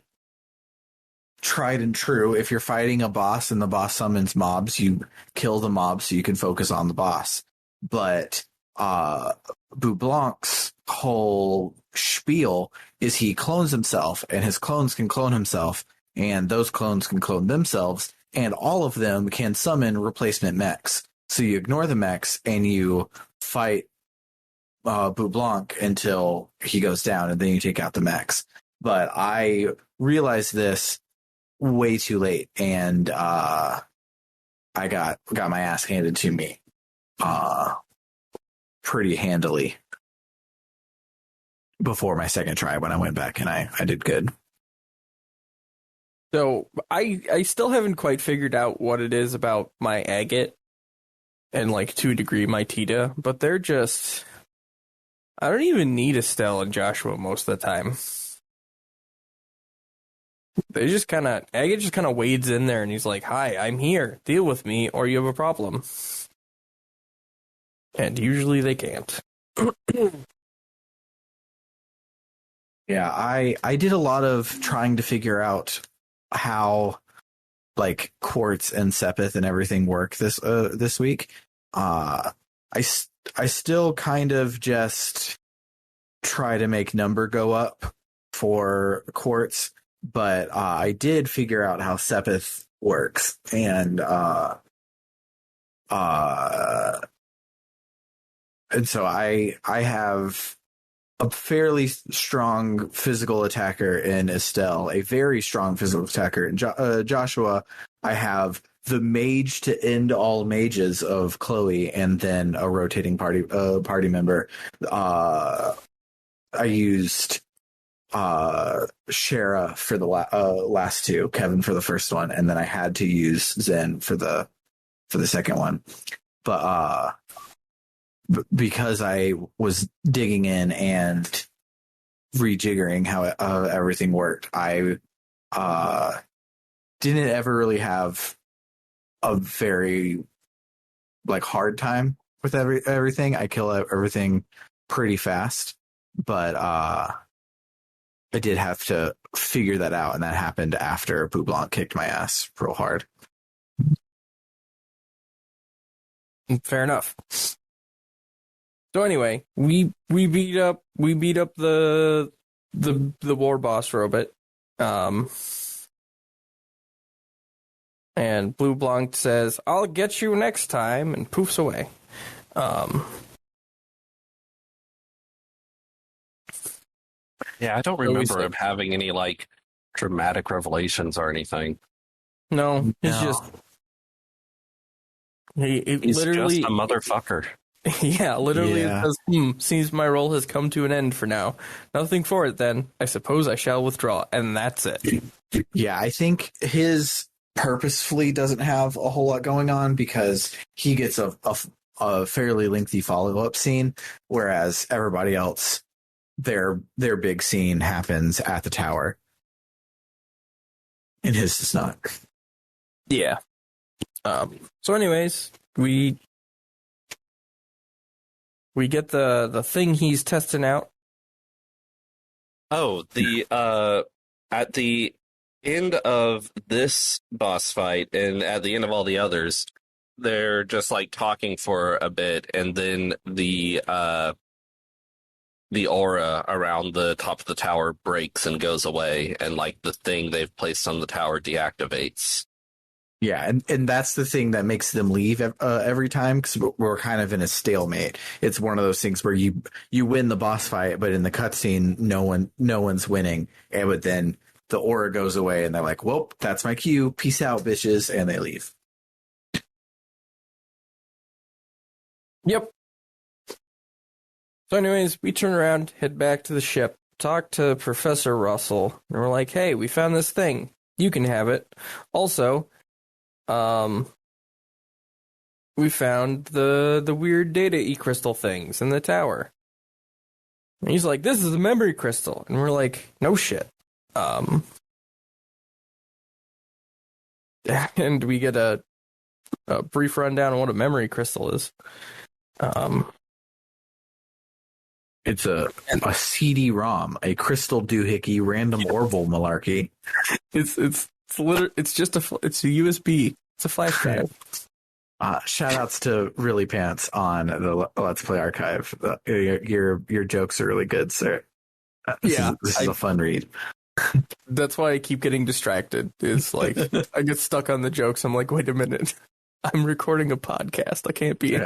tried and true. If you're fighting a boss and the boss summons mobs, you kill the mobs so you can focus on the boss. but Boublanc's whole spiel is he clones himself, and his clones can clone himself, and those clones can clone themselves, and all of them can summon replacement mechs. So you ignore the mechs and you fight Boublanc until he goes down, and then you take out the mechs. But I realized this way too late, and I got my ass handed to me pretty handily before my second try when I went back, and I did good. So I still haven't quite figured out what it is about my agate and like to a degree my Tita, but they're just, I don't even need Estelle and Joshua most of the time. They just kind of, agate just kind of wades in there and he's like, "Hi, I'm here. Deal with me or you have a problem." And usually they can't. Yeah, I did a lot of trying to figure out how like Quartz and Sepith and everything work this week. I still kind of just try to make number go up for Quartz, but I did figure out how Sepith works, and so I have a fairly strong physical attacker in Estelle, a very strong physical attacker in Joshua. I have the mage to end all mages of Chloe, and then a rotating party member. I used Shara for the last two, Kevin for the first one, and then I had to use Zen for the second one. But because I was digging in and rejiggering how everything worked, I didn't ever really have a very like hard time with everything. I kill everything pretty fast, but I did have to figure that out, and that happened after Boublanc kicked my ass real hard. Fair enough. So anyway, we beat up the war boss robot, and Blue Blanc says, "I'll get you next time," and poofs away. Yeah, I don't remember him having any like dramatic revelations or anything. No, he's just he's literally just a motherfucker. Yeah, literally it says, "Seems my role has come to an end for now. Nothing for it then. I suppose I shall withdraw." And that's it. Yeah, I think his purposefully doesn't have a whole lot going on because he gets a fairly lengthy follow-up scene, whereas everybody else, their big scene happens at the tower. And his does not. Yeah. So anyways, we get the thing he's testing out. Oh, at the end of this boss fight and at the end of all the others, they're just like talking for a bit, and then the aura around the top of the tower breaks and goes away, and like the thing they've placed on the tower deactivates. Yeah, and that's the thing that makes them leave every time, because we're kind of in a stalemate. It's one of those things where you win the boss fight, but in the cutscene, no one's winning, but then the aura goes away, and they're like, "Well, that's my cue. Peace out, bitches," and they leave. Yep. So anyways, we turn around, head back to the ship, talk to Professor Russell, and we're like, "Hey, we found this thing. You can have it. Also, we found the weird data e-crystal things in the tower." And he's like, "This is a memory crystal." And we're like, "No shit." And we get a brief rundown on what a memory crystal is. It's a CD-ROM, a crystal doohickey random orbital malarkey. It's just it's a USB. It's a flash drive. Shout outs to Really Pants on the Let's Play Archive. Your jokes are really good, sir. This is a fun read. That's why I keep getting distracted. Is like I get stuck on the jokes. I'm like, wait a minute, I'm recording a podcast. I can't be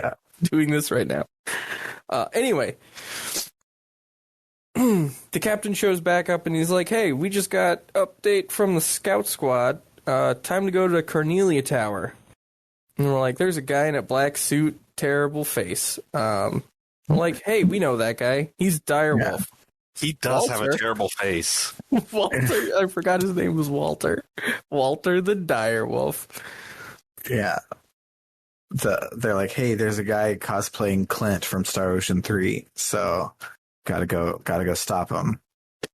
doing this right now. Anyway, the captain shows back up and he's like, "Hey, we just got update from the scout squad. Time to go to Cornelia Tower." And we're like, "There's a guy in a black suit, terrible face." We're like, "Hey, we know that guy. He's Direwolf." He does have a terrible face. Walter, I forgot his name was Walter. Walter the Direwolf. Yeah. They're like, hey, there's a guy cosplaying Clint from Star Ocean 3, so gotta go stop him.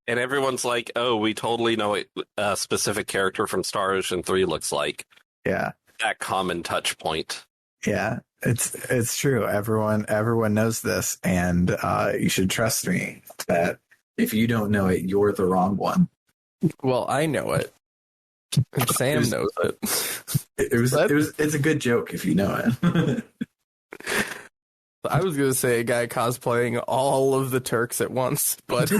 And everyone's like, oh, we totally know what a specific character from Star Ocean 3 looks like. Yeah. That common touch point. Yeah, it's true. Everyone knows this, and you should trust me that if you don't know it, you're the wrong one. Well, I know it. And Sam knows it. It's a good joke if you know it. I was gonna say a guy cosplaying all of the Turks at once, but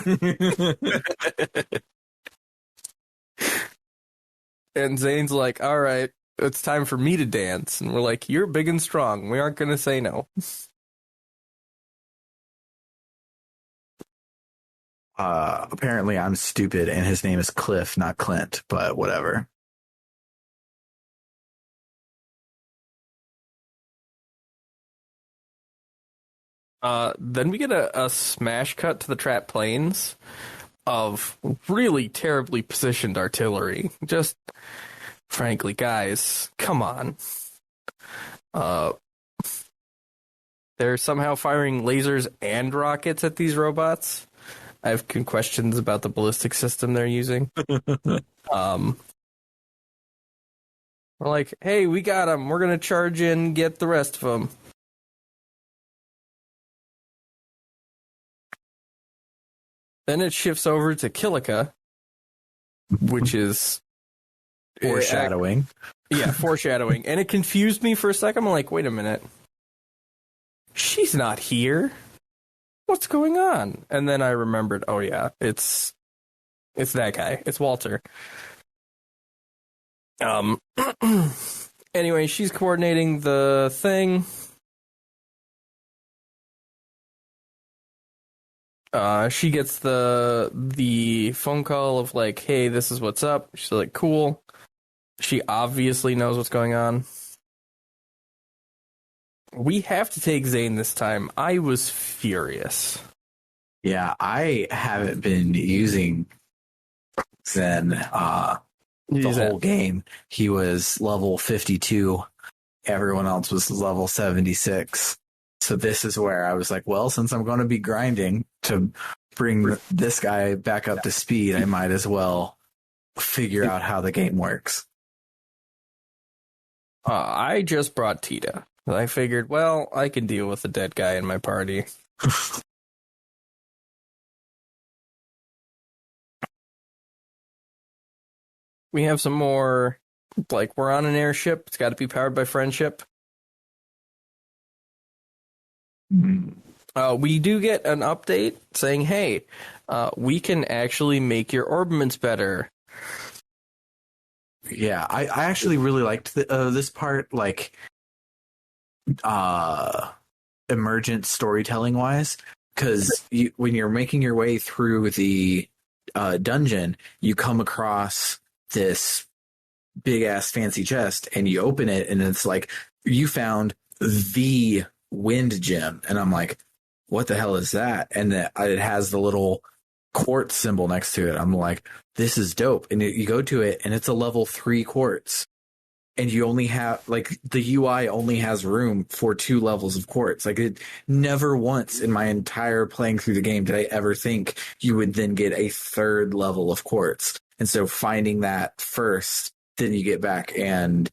and Zane's like, all right, it's time for me to dance. And we're like, you're big and strong. We aren't gonna say no. Apparently I'm stupid and his name is Cliff, not Clint, but whatever. Then we get a smash cut to the trap planes of really terribly positioned artillery. Just, frankly, guys, come on. They're somehow firing lasers and rockets at these robots. I have questions about the ballistic system they're using. We're like, hey, we got them. We're going to charge in and get the rest of them. Then it shifts over to Kilika, which is foreshadowing. Foreshadowing. And it confused me for a second. I'm like, wait a minute. She's not here. What's going on? And then I remembered, oh yeah, it's that guy. It's Walter. Anyway, she's coordinating the thing. She gets the phone call of like, hey, this is what's up. She's like, cool. She obviously knows what's going on. We have to take Zane this time. I was furious. Yeah, I haven't been using Zen the whole game. He was level 52. Everyone else was level 76. So this is where I was like, well, since I'm going to be grinding to bring this guy back up to speed, I might as well figure out how the game works. I just brought Tita. I figured, well, I can deal with a dead guy in my party. We have some more, like, we're on an airship. It's got to be powered by friendship. We do get an update saying, hey, we can actually make your orbaments better. Yeah, I actually really liked this part, like, emergent storytelling wise, because when you're making your way through the dungeon, you come across this big ass fancy chest and you open it and it's like, you found the wind gem, and I'm like, what the hell is that? And it has the little quartz symbol next to it. I'm like, this is dope. And you go to it and it's a level 3 quartz. And you only have, like, the UI only has room for 2 levels of quartz. Like, it never once in my entire playing through the game did I ever think you would then get a 3rd level of quartz. And so finding that first, then you get back and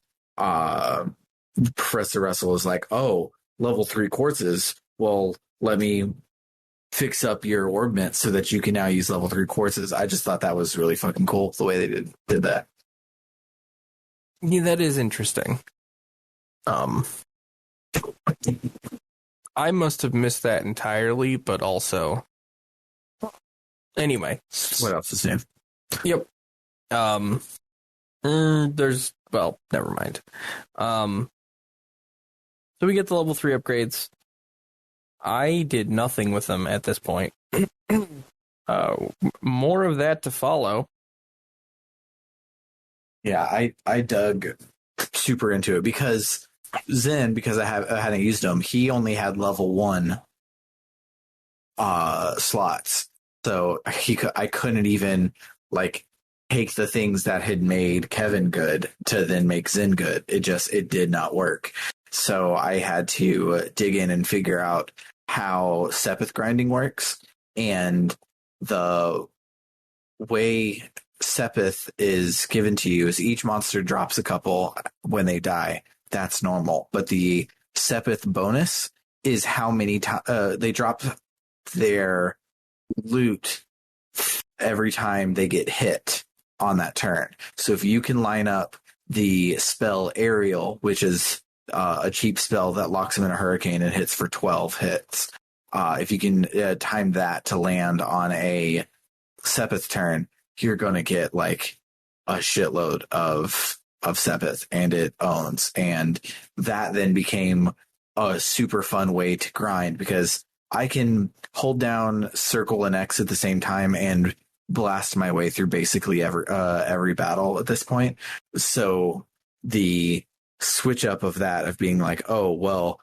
Professor Russell is like, oh, level 3 quartzes. Well, let me fix up your orbment so that you can now use level 3 quartzes. I just thought that was really fucking cool the way they did that. Yeah, that is interesting. I must have missed that entirely, but also... Anyway. What else is new? Yep. Well, never mind. So we get the level 3 upgrades. I did nothing with them at this point. More of that to follow. Yeah, I dug super into it because Zen, because I hadn't used him, he only had level 1 slots. So I couldn't even like take the things that had made Kevin good to then make Zen good. It did not work. So I had to dig in and figure out how Sepith grinding works. And the way Sepith is given to you is each monster drops a couple when they die. That's normal. But the Sepith bonus is how many times they drop their loot every time they get hit on that turn. So if you can line up the spell Aerial, which is a cheap spell that locks them in a hurricane and hits for 12 hits, if you can time that to land on a Sepith turn, you're going to get like a shitload of Sepith, and it owns. And that then became a super fun way to grind because I can hold down circle and X at the same time and blast my way through basically every battle at this point. So the switch up of that, of being like, oh, well,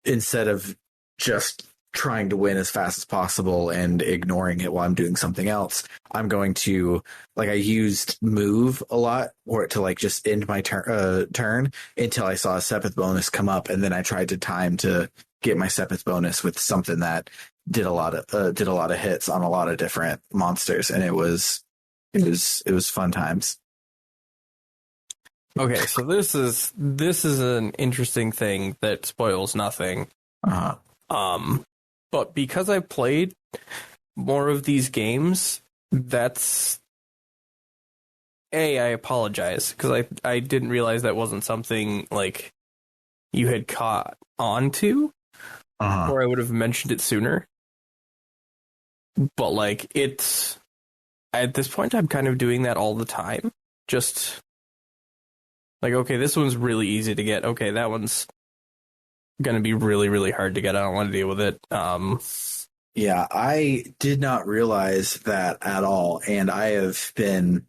instead of just trying to win as fast as possible and ignoring it while I'm doing something else, I'm going to, like, I used move a lot or to like just end my turn until I saw a Sepith bonus come up, and then I tried to time to get my Sepith bonus with something that did a lot of hits on a lot of different monsters, and it was fun times. Okay, so this is an interesting thing that spoils nothing. But because I played more of these games, that's I apologize because I didn't realize that wasn't something like you had caught on to, or I would have mentioned it sooner. But like it's at this point, I'm kind of doing that all the time. Just like, okay, this one's really easy to get. Okay, that one's going to be really, really hard to get. I don't want to deal with it. Yeah, I did not realize that at all. And I have been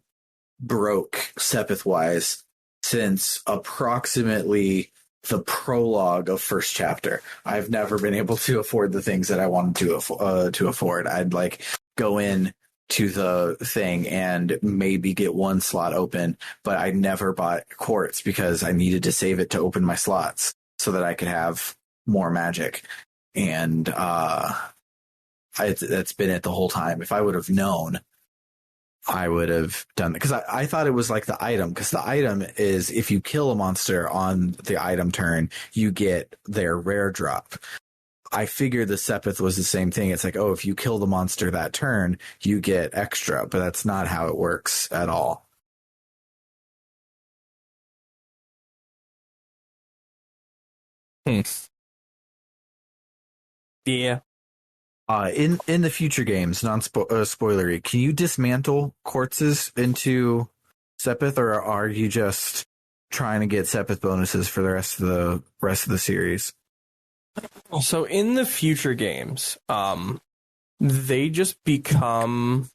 broke Sepith-wise since approximately the prologue of first chapter. I've never been able to afford the things that I wanted to afford. I'd like go in to the thing and maybe get one slot open, but I never bought quartz because I needed to save it to open my slots so that I could have more magic. And that's been it the whole time. If I would have known, I would have done that, because I thought it was like the item, because the item is if you kill a monster on the item turn, you get their rare drop. I figured the Sepith was the same thing. It's like, oh, if you kill the monster that turn, you get extra, but that's not how it works at all. Yeah. In the future games, spoilery, can you dismantle quartzes into Sepith, or are you just trying to get Sepith bonuses for the rest of the series? So in the future games, they just become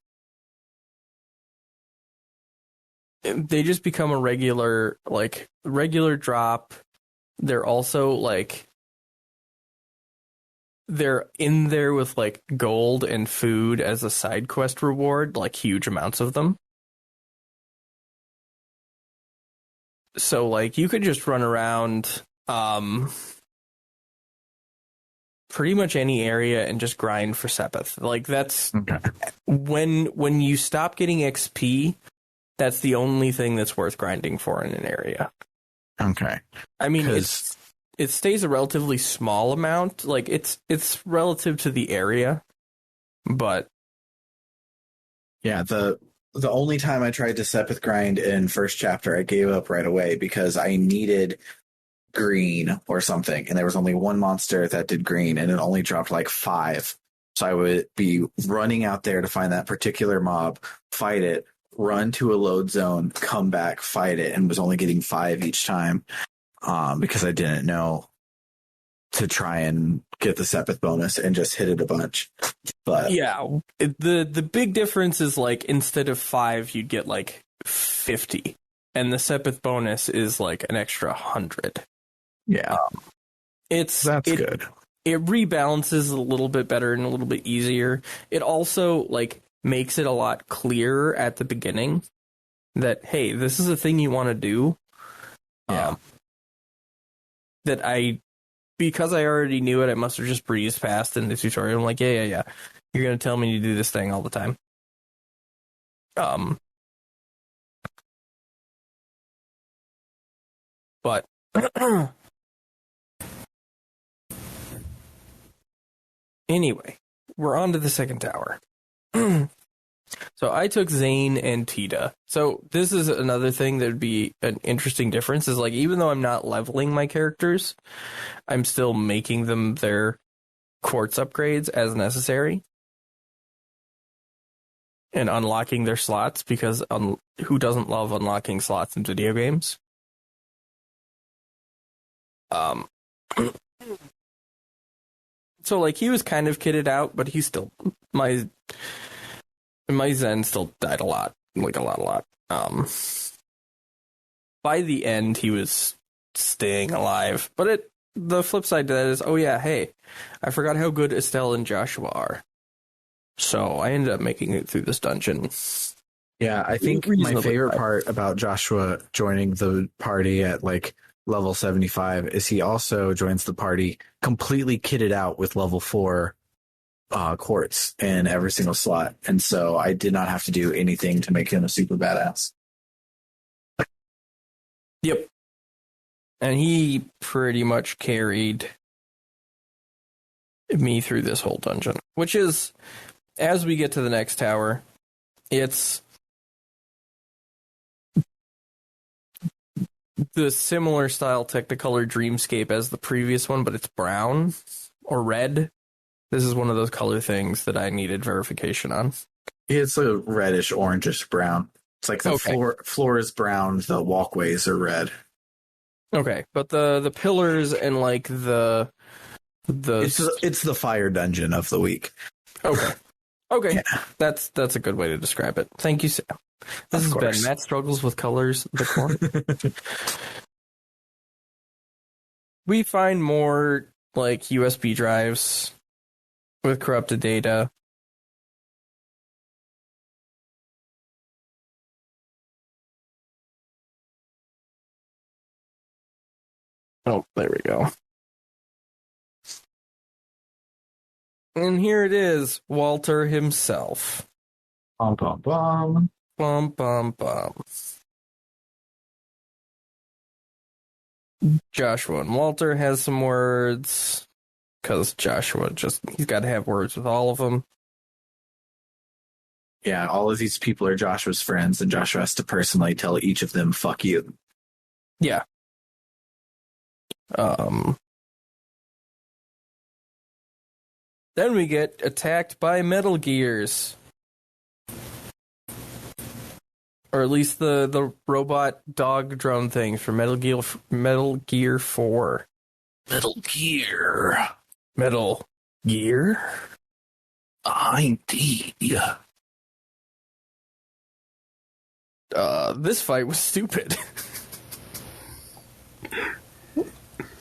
a regular drop. They're also like they're in there with like gold and food as a side quest reward, like huge amounts of them. So like you could just run around pretty much any area and just grind for Sepith. Like that's okay. When you stop getting XP, that's the only thing that's worth grinding for in an area. Okay. I mean, it stays a relatively small amount. Like it's relative to the area, but yeah, the only time I tried to Sepith grind in first chapter, I gave up right away because I needed green or something, and there was only one monster that did green, and it only dropped like 5. So I would be running out there to find that particular mob, fight it, run to a load zone, come back, fight it, and was only getting 5 each time because I didn't know to try and get the Sepith bonus and just hit it a bunch. But yeah, the big difference is like instead of 5, you'd get like 50, and the Sepith bonus is like an extra 100. yeah, That's good. It rebalances a little bit better and a little bit easier. It also like makes it a lot clearer at the beginning that, hey, this is a thing you want to do. Yeah. Because I already knew it, I must have just breezed past in the tutorial. I'm like, yeah. You're going to tell me to do this thing all the time. But anyway, we're on to the second tower. So I took Zane and Tita. So this is another thing that would be an interesting difference is like, even though I'm not leveling my characters, I'm still making them their quartz upgrades as necessary and unlocking their slots because who doesn't love unlocking slots in video games? So like he was kind of kitted out, but he's still my Zen still died a lot, like a lot. By the end, he was staying alive. But the flip side to that is, oh yeah, hey, I forgot how good Estelle and Joshua are. So I ended up making it through this dungeon. Yeah, I think my favorite part about Joshua joining the party at like level 75 is he also joins the party completely kitted out with level 4 quartz in every single slot, and so I did not have to do anything to make him a super badass. Yep. And he pretty much carried me through this whole dungeon, which is, as we get to the next tower, it's the similar style Technicolor Dreamscape as the previous one, but it's brown or red. This is one of those color things that I needed verification on. It's a reddish, orangish brown. It's like the floor is brown, the walkways are red. Okay, but the pillars and like the it's the fire dungeon of the week. Okay, yeah. That's a good way to describe it. Thank you, Sam. This has been Matt Struggles with Colors. We find more like USB drives with corrupted data. Oh, there we go. And here it is, Walter himself. Bum, bum, bum. Bum, bum, bum. Joshua and Walter has some words. Because Joshua he's got to have words with all of them. Yeah, all of these people are Joshua's friends, and Joshua has to personally tell each of them, fuck you. Yeah. Then we get attacked by Metal Gears. Or at least the robot dog drone things from Metal Gear 4. Metal Gear. Metal Gear? Indeed. This fight was stupid.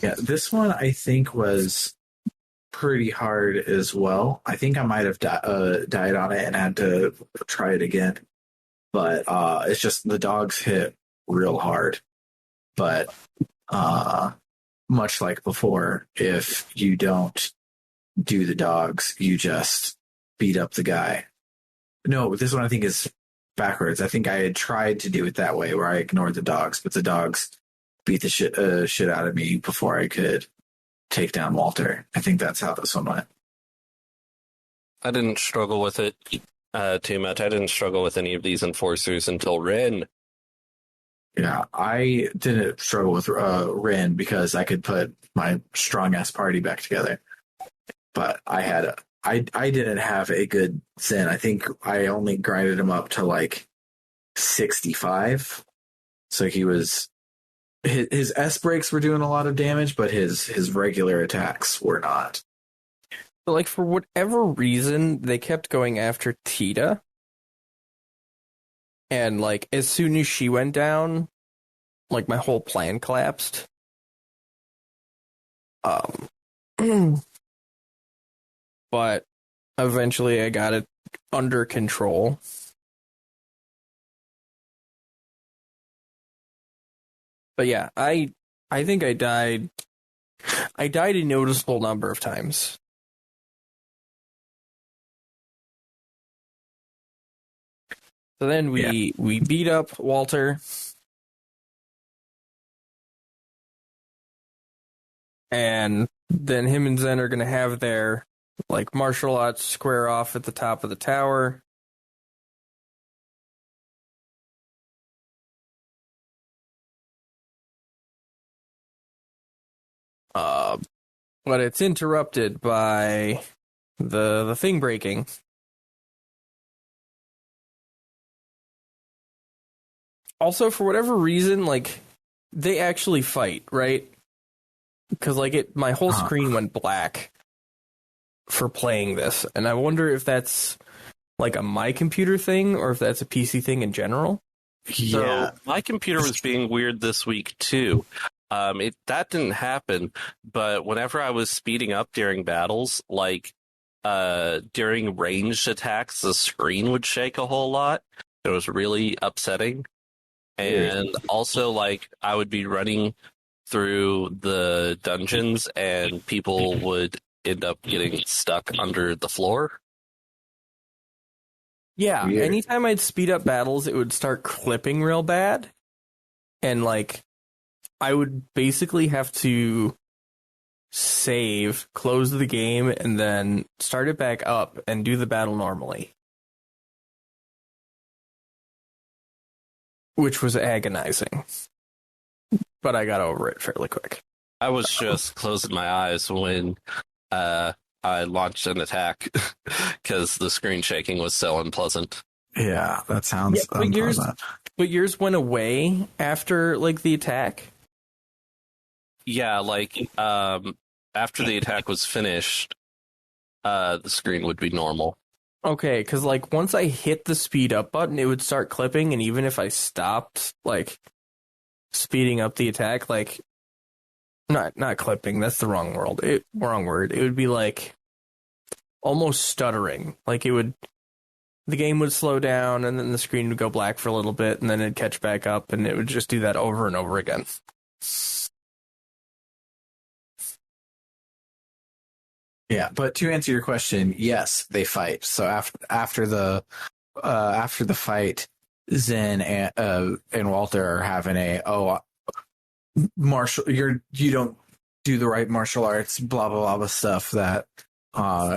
Yeah, this one I think was pretty hard as well. I think I might have died on it and had to try it again. But it's just the dogs hit real hard. But much like before, if you don't do the dogs, you just beat up the guy. No, this one I think is backwards. I think I had tried to do it that way where I ignored the dogs, but the dogs beat the shit out of me before I could take down Walter. I think that's how this one went. I didn't struggle with it too much. I didn't struggle with any of these enforcers until Ren. Yeah, I didn't struggle with Rin because I could put my strong ass party back together. But I didn't have a good Zen. I think I only grinded him up to like 65. So he was his S breaks were doing a lot of damage, but his regular attacks were not. But like for whatever reason, they kept going after Tita. And like as soon as she went down, like my whole plan collapsed. But eventually I got it under control. But yeah, I think I died a noticeable number of times. So then we beat up Walter. And then him and Zen are going to have their like martial arts square off at the top of the tower. But it's interrupted by the thing breaking. Also, for whatever reason, like they actually fight, right? Because like my whole screen went black for playing this, and I wonder if that's like a my computer thing or if that's a PC thing in general. Yeah, so my computer was being weird this week too. That didn't happen, but whenever I was speeding up during battles, like during ranged attacks, the screen would shake a whole lot. It was really upsetting. And also, like, I would be running through the dungeons and people would end up getting stuck under the floor. Yeah, anytime I'd speed up battles, it would start clipping real bad. And, like, I would basically have to save, close the game, and then start it back up and do the battle normally. Which was agonizing. But I got over it fairly quick. I was just closing my eyes when I launched an attack because the screen shaking was so unpleasant. Yeah, that sounds unpleasant. But yours went away after, like, the attack? Yeah, like, after the attack was finished, the screen would be normal. Okay, because, like, once I hit the speed up button, it would start clipping, and even if I stopped, like, speeding up the attack, like, not clipping, that's the wrong word. It would be, like, almost stuttering. Like, the game would slow down, and then the screen would go black for a little bit, and then it'd catch back up, and it would just do that over and over again. Yeah, but to answer your question, yes, they fight. So after the fight, Zen and Walter are having you don't do the right martial arts, blah blah blah stuff that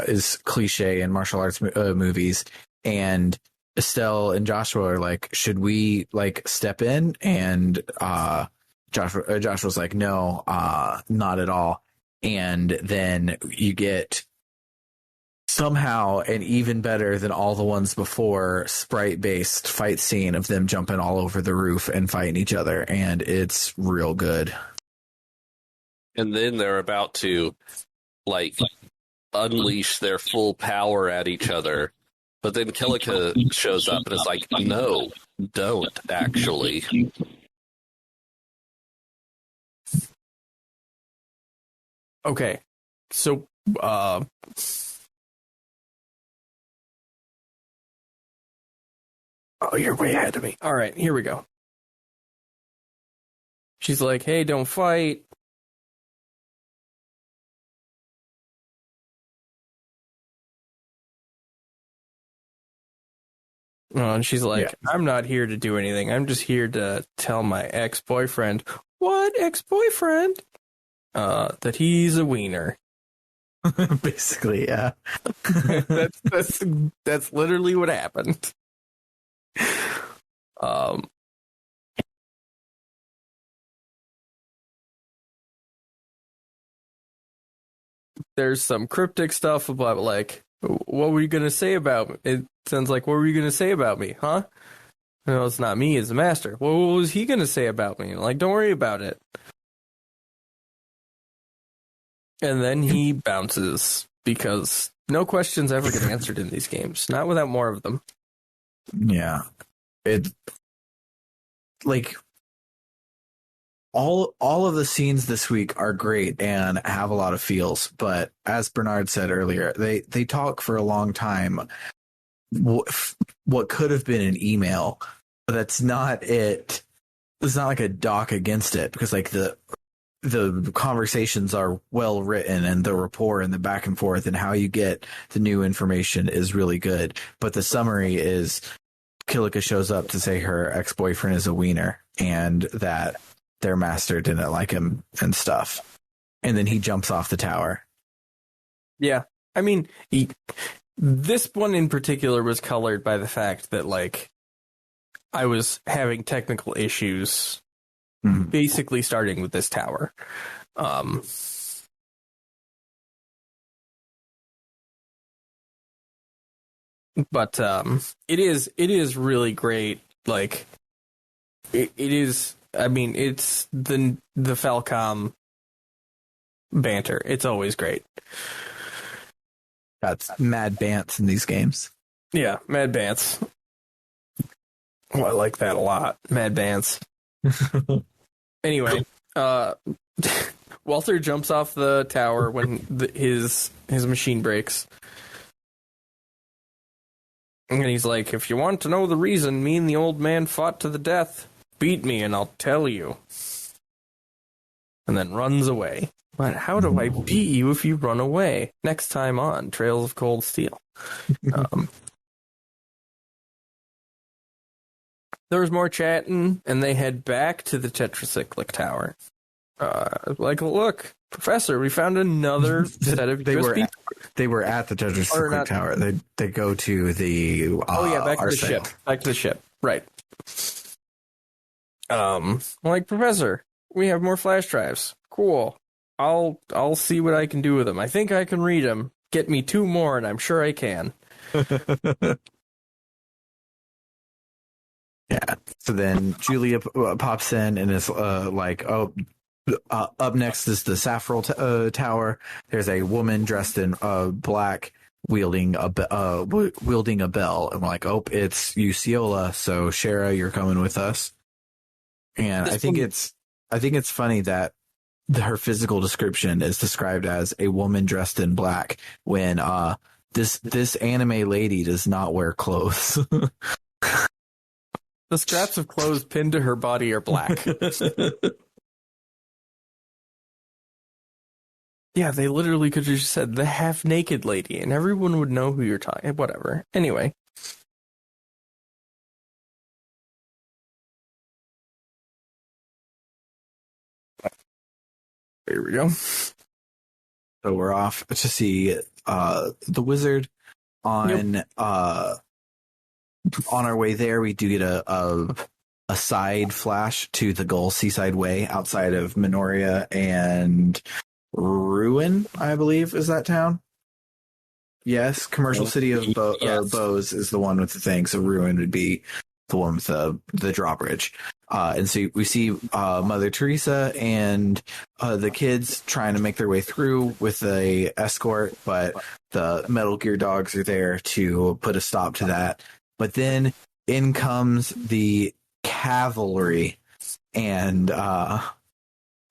is cliche in martial arts movies. And Estelle and Joshua are like, should we like step in? And Joshua's like, no, not at all. And then you get somehow an even better than all the ones before sprite-based fight scene of them jumping all over the roof and fighting each other, and it's real good. And then they're about to, like, unleash their full power at each other. But then Kilika shows up and is like, no, don't, actually. Okay, so, oh, you're way ahead of me. All right, here we go. She's like, hey, don't fight. And she's like, yeah. I'm not here to do anything. I'm just here to tell my ex-boyfriend. What ex-boyfriend? That he's a wiener. Basically, yeah. that's literally what happened. there's some cryptic stuff about like, what were you gonna say about me? It sounds like, what were you gonna say about me, huh? No, it's not me, it's the master. What was he gonna say about me? Like, don't worry about it. And then he bounces because no questions ever get answered in these games. Not without more of them. Yeah. It like all of the scenes this week are great and have a lot of feels, but as Bernard said earlier, they talk for a long time. What could have been an email, but that's not it. It's not like a doc against it, because like the conversations are well written and the rapport and the back and forth and how you get the new information is really good. But the summary is Kilika shows up to say her ex-boyfriend is a wiener and that their master didn't like him and stuff. And then he jumps off the tower. Yeah. I mean, this one in particular was colored by the fact that, like, I was having technical issues basically starting with this tower. But it is really great. Like, it is, I mean, it's the Falcom banter. It's always great. That's mad bants in these games. Yeah, Mad Bants. Oh, I like that a lot. Mad Bants. Anyway, Walter jumps off the tower when his machine breaks. And he's like, if you want to know the reason me and the old man fought to the death, beat me and I'll tell you. And then runs away. But how do I beat you if you run away? Next time on Trails of Cold Steel. There was more chatting, and they head back to the Tetracyclic Tower. Like, look, Professor, we found another set of USB. They were at the Tetracyclic Tower. They go to the back to the ship. Back to the ship. Right. Like, Professor, we have more flash drives. Cool. I'll see what I can do with them. I think I can read them. Get me 2 more, and I'm sure I can. Yeah. So then Julia pops in and is like, "Oh, up next is the Saffron Tower. There's a woman dressed in black, wielding a bell." And we're like, "Oh, it's Uciola. So Shara, you're coming with us." And I think it's funny that her physical description is described as a woman dressed in black when this anime lady does not wear clothes. The scraps of clothes pinned to her body are black. Yeah, they literally could have just said the half-naked lady, and everyone would know who you're talking. Whatever. Anyway. Here we go. So we're off to see the wizard. On our way there, we do get a side flash to the Gull Seaside Way outside of Minoria and Ruin, I believe, is that town? Yes, commercial city of Bose is the one with the thing. So Ruin would be the one with the drawbridge. And so we see Mother Teresa and the kids trying to make their way through with a escort, but the Metal Gear dogs are there to put a stop to that. But then in comes the cavalry, and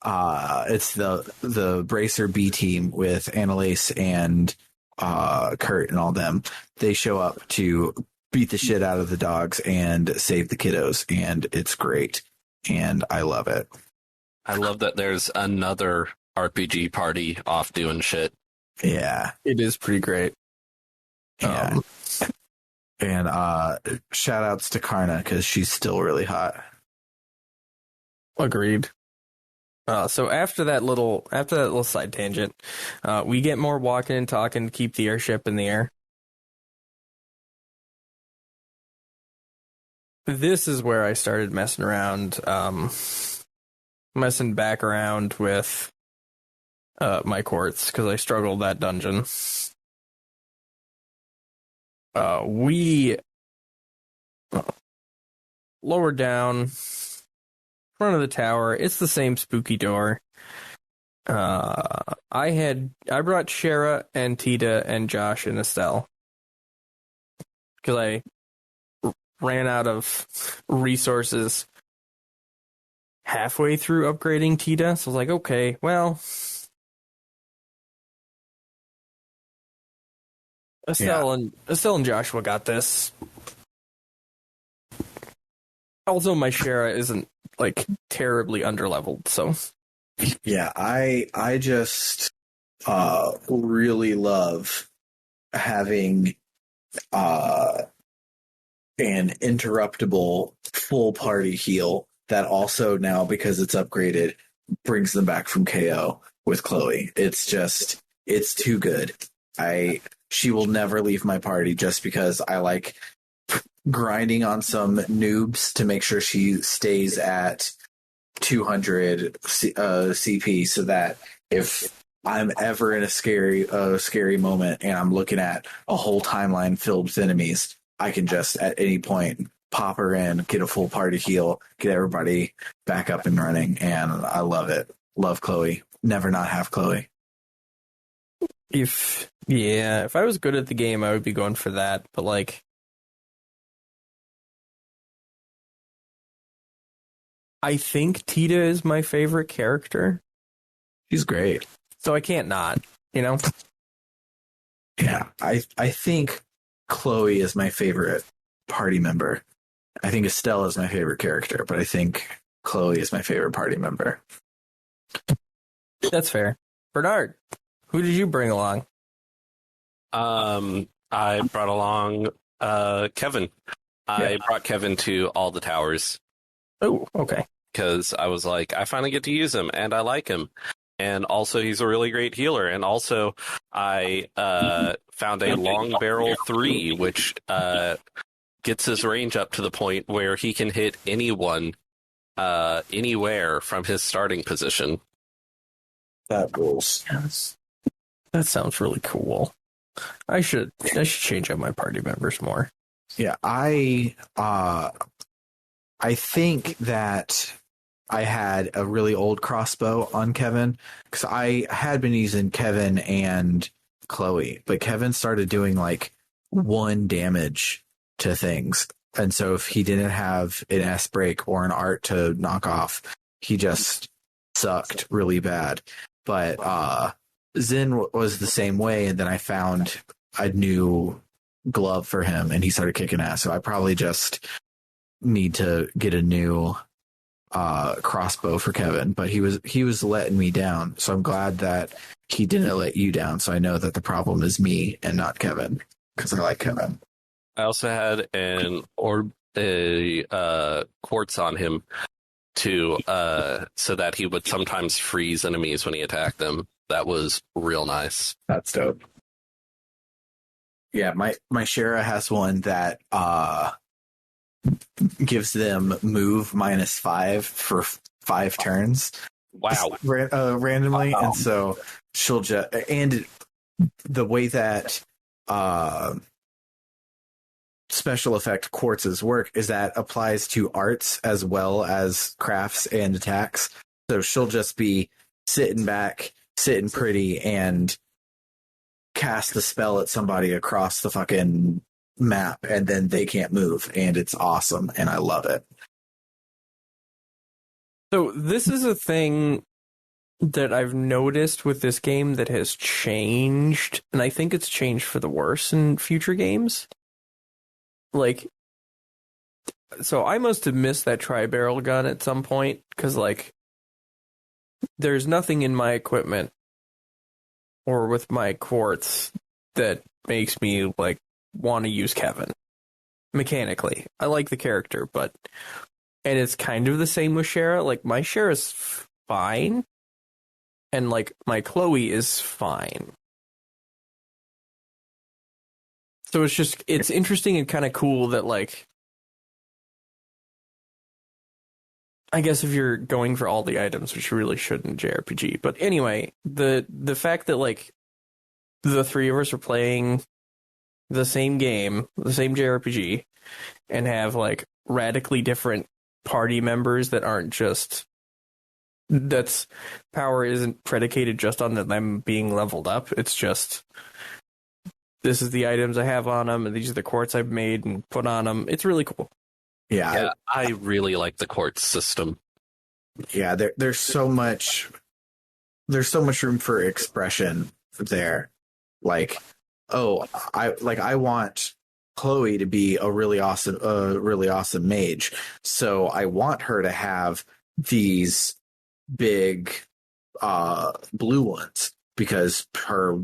it's the Bracer B team with Annalise and Kurt and all them. They show up to beat the shit out of the dogs and save the kiddos, and it's great, and I love it. I love that there's another RPG party off doing shit. Yeah, it is pretty great. Yeah. And shout outs to Karna because she's still really hot. Agreed. So after that little side tangent, we get more walking and talking to keep the airship in the air. This is where I started messing back around with my quartz because I struggled that dungeon. We lower down, front of the tower. It's the same spooky door. I brought Shara and Tita and Josh and Estelle because I ran out of resources halfway through upgrading Tita. So I was like, okay, well, Estelle and Joshua got this. Also, my Shara isn't like terribly underleveled, so Yeah, I just really love having an interruptible full party heal that also now, because it's upgraded, brings them back from KO with Chloe. It's too good. She will never leave my party just because I like grinding on some noobs to make sure she stays at 200 CP, so that if I'm ever in a scary moment and I'm looking at a whole timeline filled with enemies, I can just at any point pop her in, get a full party heal, get everybody back up and running, and I love it. Love Chloe. Never not have Chloe. if I was good at the game, I would be going for that. But like, I think Tita is my favorite character, She's great. so I can't not, you know? Yeah, I think Chloe is my favorite party member. I think Estelle is my favorite character, but I think Chloe is my favorite party member. That's fair. Bernard, who did you bring along? I brought along Kevin. I brought Kevin to all the towers Oh, okay. because I was like, I finally get to use him, and I like him. And also, he's a really great healer. And also, I found a long barrel 3, which gets his range up to the point where he can hit anyone, anywhere from his starting position. That rules. Yes. That sounds really cool. I should change up my party members more. Yeah, I think that I had a really old crossbow on Kevin because I had been using Kevin and Chloe, but Kevin started doing like 1 damage to things. And so if he didn't have an S break or an art to knock off, he just sucked really bad. But Zin was the same way, and then I found a new glove for him and he started kicking ass. So I probably just need to get a new crossbow for Kevin, but he was letting me down, so I'm glad that he didn't let you down, so I know that the problem is me and not Kevin, because I like Kevin. I also had a quartz on him to so that he would sometimes freeze enemies when he attacked them. That was real nice. That's dope. Yeah, my Shara has one that gives them move -5 for 5 turns. Wow. Randomly. And so she'll just, and the way that special effect quartzes work is that applies to arts as well as crafts and attacks. So she'll just be sitting back, sitting pretty, and cast the spell at somebody across the fucking map, and then they can't move, and it's awesome, and I love it. So this is a thing that I've noticed with this game that has changed, and I think it's changed for the worse in future games. Like, so I must have missed that tri-barrel gun at some point, because, like, there's nothing in my equipment or with my quartz that makes me, like, want to use Kevin. Mechanically. I like the character, but... And it's kind of the same with Shara. Like, my Shara's fine, and, like, my Chloe is fine. So it's just, it's interesting and kind of cool that, like, I guess if you're going for all the items, which you really shouldn't in JRPG. But anyway, the fact that like the three of us are playing the same game, the same JRPG, and have like radically different party members that aren't just that's power isn't predicated just on them being leveled up. It's just this is the items I have on them, and these are the quartz I've made and put on them. It's really cool. Yeah, I really like the quartz system. Yeah, there's so much room for expression there. Like, oh, I want Chloe to be a really awesome mage. So I want her to have these big blue ones because her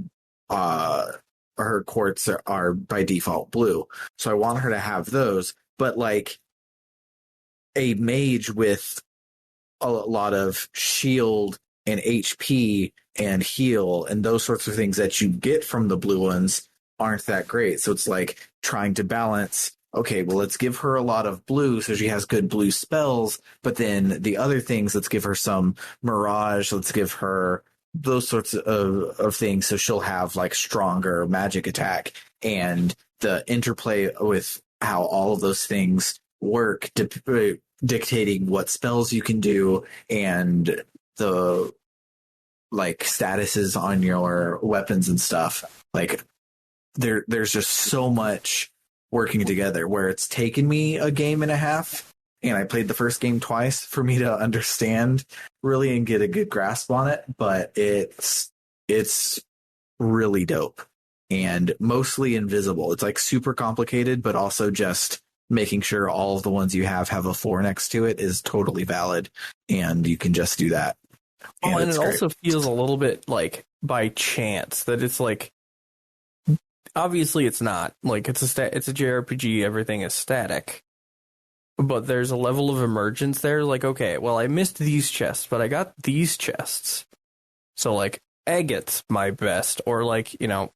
quartz are by default blue. So I want her to have those, but like a mage with a lot of shield and HP and heal and those sorts of things that you get from the blue ones aren't that great. So it's like trying to balance, okay, well, let's give her a lot of blue so she has good blue spells, but then the other things, let's give her some mirage, let's give her those sorts of things so she'll have like stronger magic attack. And the interplay with how all of those things work dictating what spells you can do and the like statuses on your weapons and stuff. Like there's just so much working together where it's taken me a game and a half, and I played the first game twice for me to understand really and get a good grasp on it. But it's really dope and mostly invisible. It's like super complicated, but also just making sure all of the ones you have a 4 next to it is totally valid, and you can just do that. And it also feels a little bit like by chance that it's like, obviously it's not like it's a JRPG, everything is static, but there's a level of emergence there. Like, okay, well, I missed these chests, but I got these chests, so like agate's my best, or like, you know,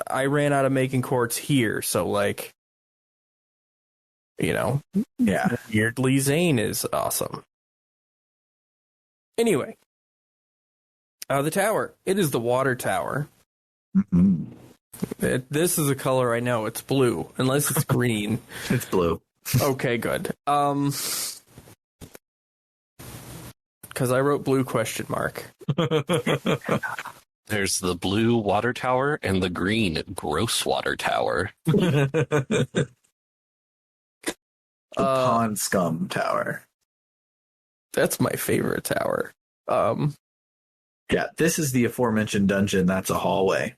I ran out of making quartz here, so like, you know, yeah, weirdly Zane is awesome. Anyway, the tower. It is the water tower. Mm-hmm. This is a color I know. It's blue, unless it's green. It's blue. Okay, good. Because I wrote blue question mark. There's the blue water tower and the green gross water tower. The pond scum tower. That's my favorite tower. Yeah, this is the aforementioned dungeon. That's a hallway.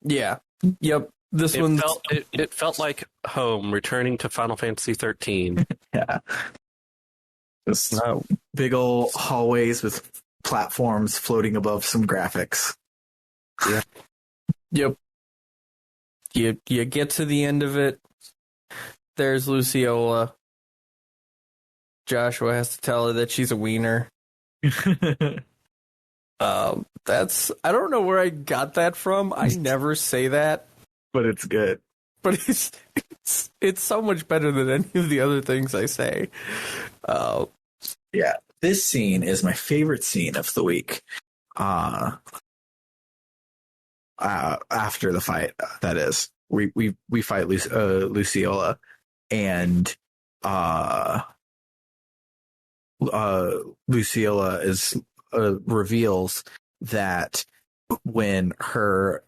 Yeah. Yep. It felt like home, returning to Final Fantasy 13. Yeah. Just big old hallways with platforms floating above some graphics. Yeah. Yep. You get to the end of it. There's Luciola. Joshua has to tell her that she's a wiener. I don't know where I got that from. I never say that, but it's good. But it's so much better than any of the other things I say. Yeah, this scene is my favorite scene of the week. After the fight, that is, we fight Luciola, and Luciola reveals that when her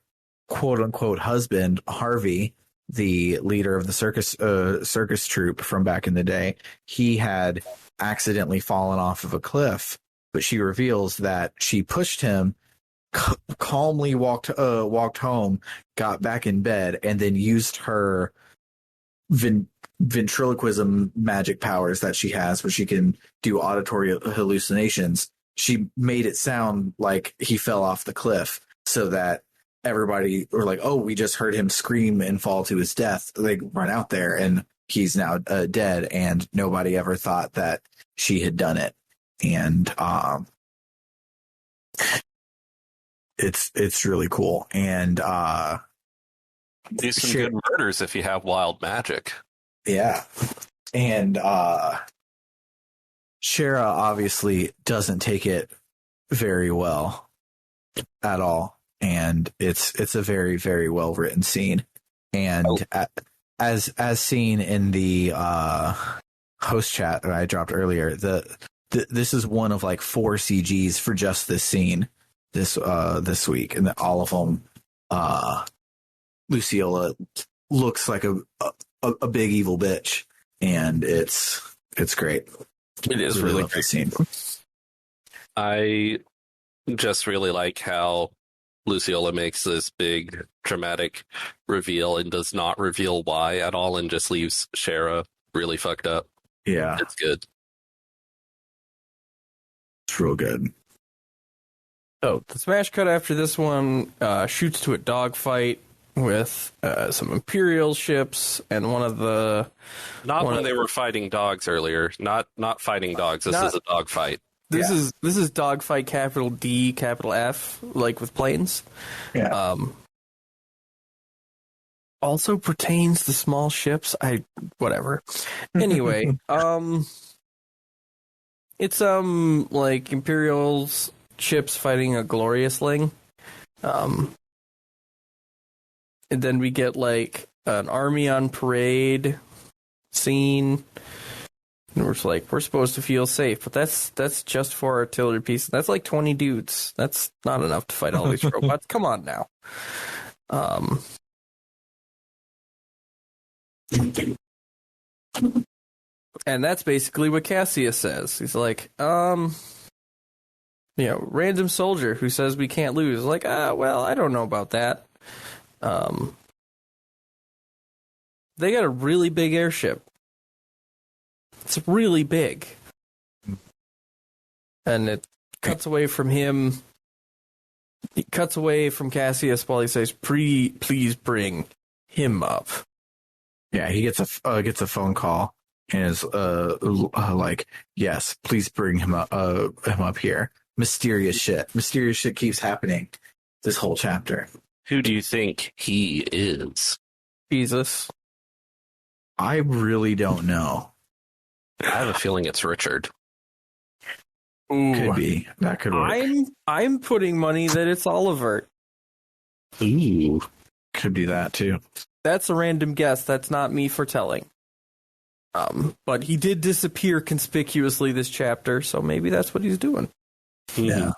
quote unquote husband Harvey, the leader of the circus troupe from back in the day, he had accidentally fallen off of a cliff, but she reveals that she pushed him, calmly walked home, got back in bed, and then used her ventriloquism magic powers that she has, where she can do auditory hallucinations. She made it sound like he fell off the cliff so that everybody were like, oh, we just heard him scream and fall to his death. They run out there and he's now dead, and nobody ever thought that she had done it. And it's really cool. And do some good murders if you have wild magic. Yeah. And Shara obviously doesn't take it very well at all, and it's a very, very well written scene. And as seen in the host chat that I dropped earlier, this is one of like 4 CGs for just this scene this week, and all of them, Luciola looks like a big evil bitch, and it's great. It is really great. Scene. I just really like how Luciola makes this big dramatic reveal and does not reveal why at all, and just leaves Shara really fucked up. Yeah, It's good. it's real good. So the smash cut after this one shoots to a dogfight with some Imperial ships and one of the... Not when they were fighting dogs earlier. Not fighting dogs. This is a dog fight. This is dogfight capital D, capital F, like with planes. Yeah. Also pertains to small ships. Whatever. Anyway, it's like Imperial's ships fighting a Gloriousling. And then we get like an army on parade scene. And we're just like, we're supposed to feel safe, but that's just for artillery pieces. That's like 20 dudes. That's not enough to fight all these robots. Come on now. And that's basically what Cassius says. He's like, random soldier who says we can't lose. Like, well, I don't know about that. They got a really big airship. It's really big. And it cuts away from him. He cuts away from Cassius while he says, please bring him up. Yeah, he gets a phone call and is like, yes, please bring him up here. Mysterious shit keeps happening this whole chapter. Who do you think he is? Jesus. I really don't know. I have a feeling it's Richard. Ooh. Could be. That could work. I'm putting money that it's Oliver. Ooh. Could be that too. That's a random guess. That's not me foretelling. But he did disappear conspicuously this chapter, so maybe that's what he's doing. Yeah.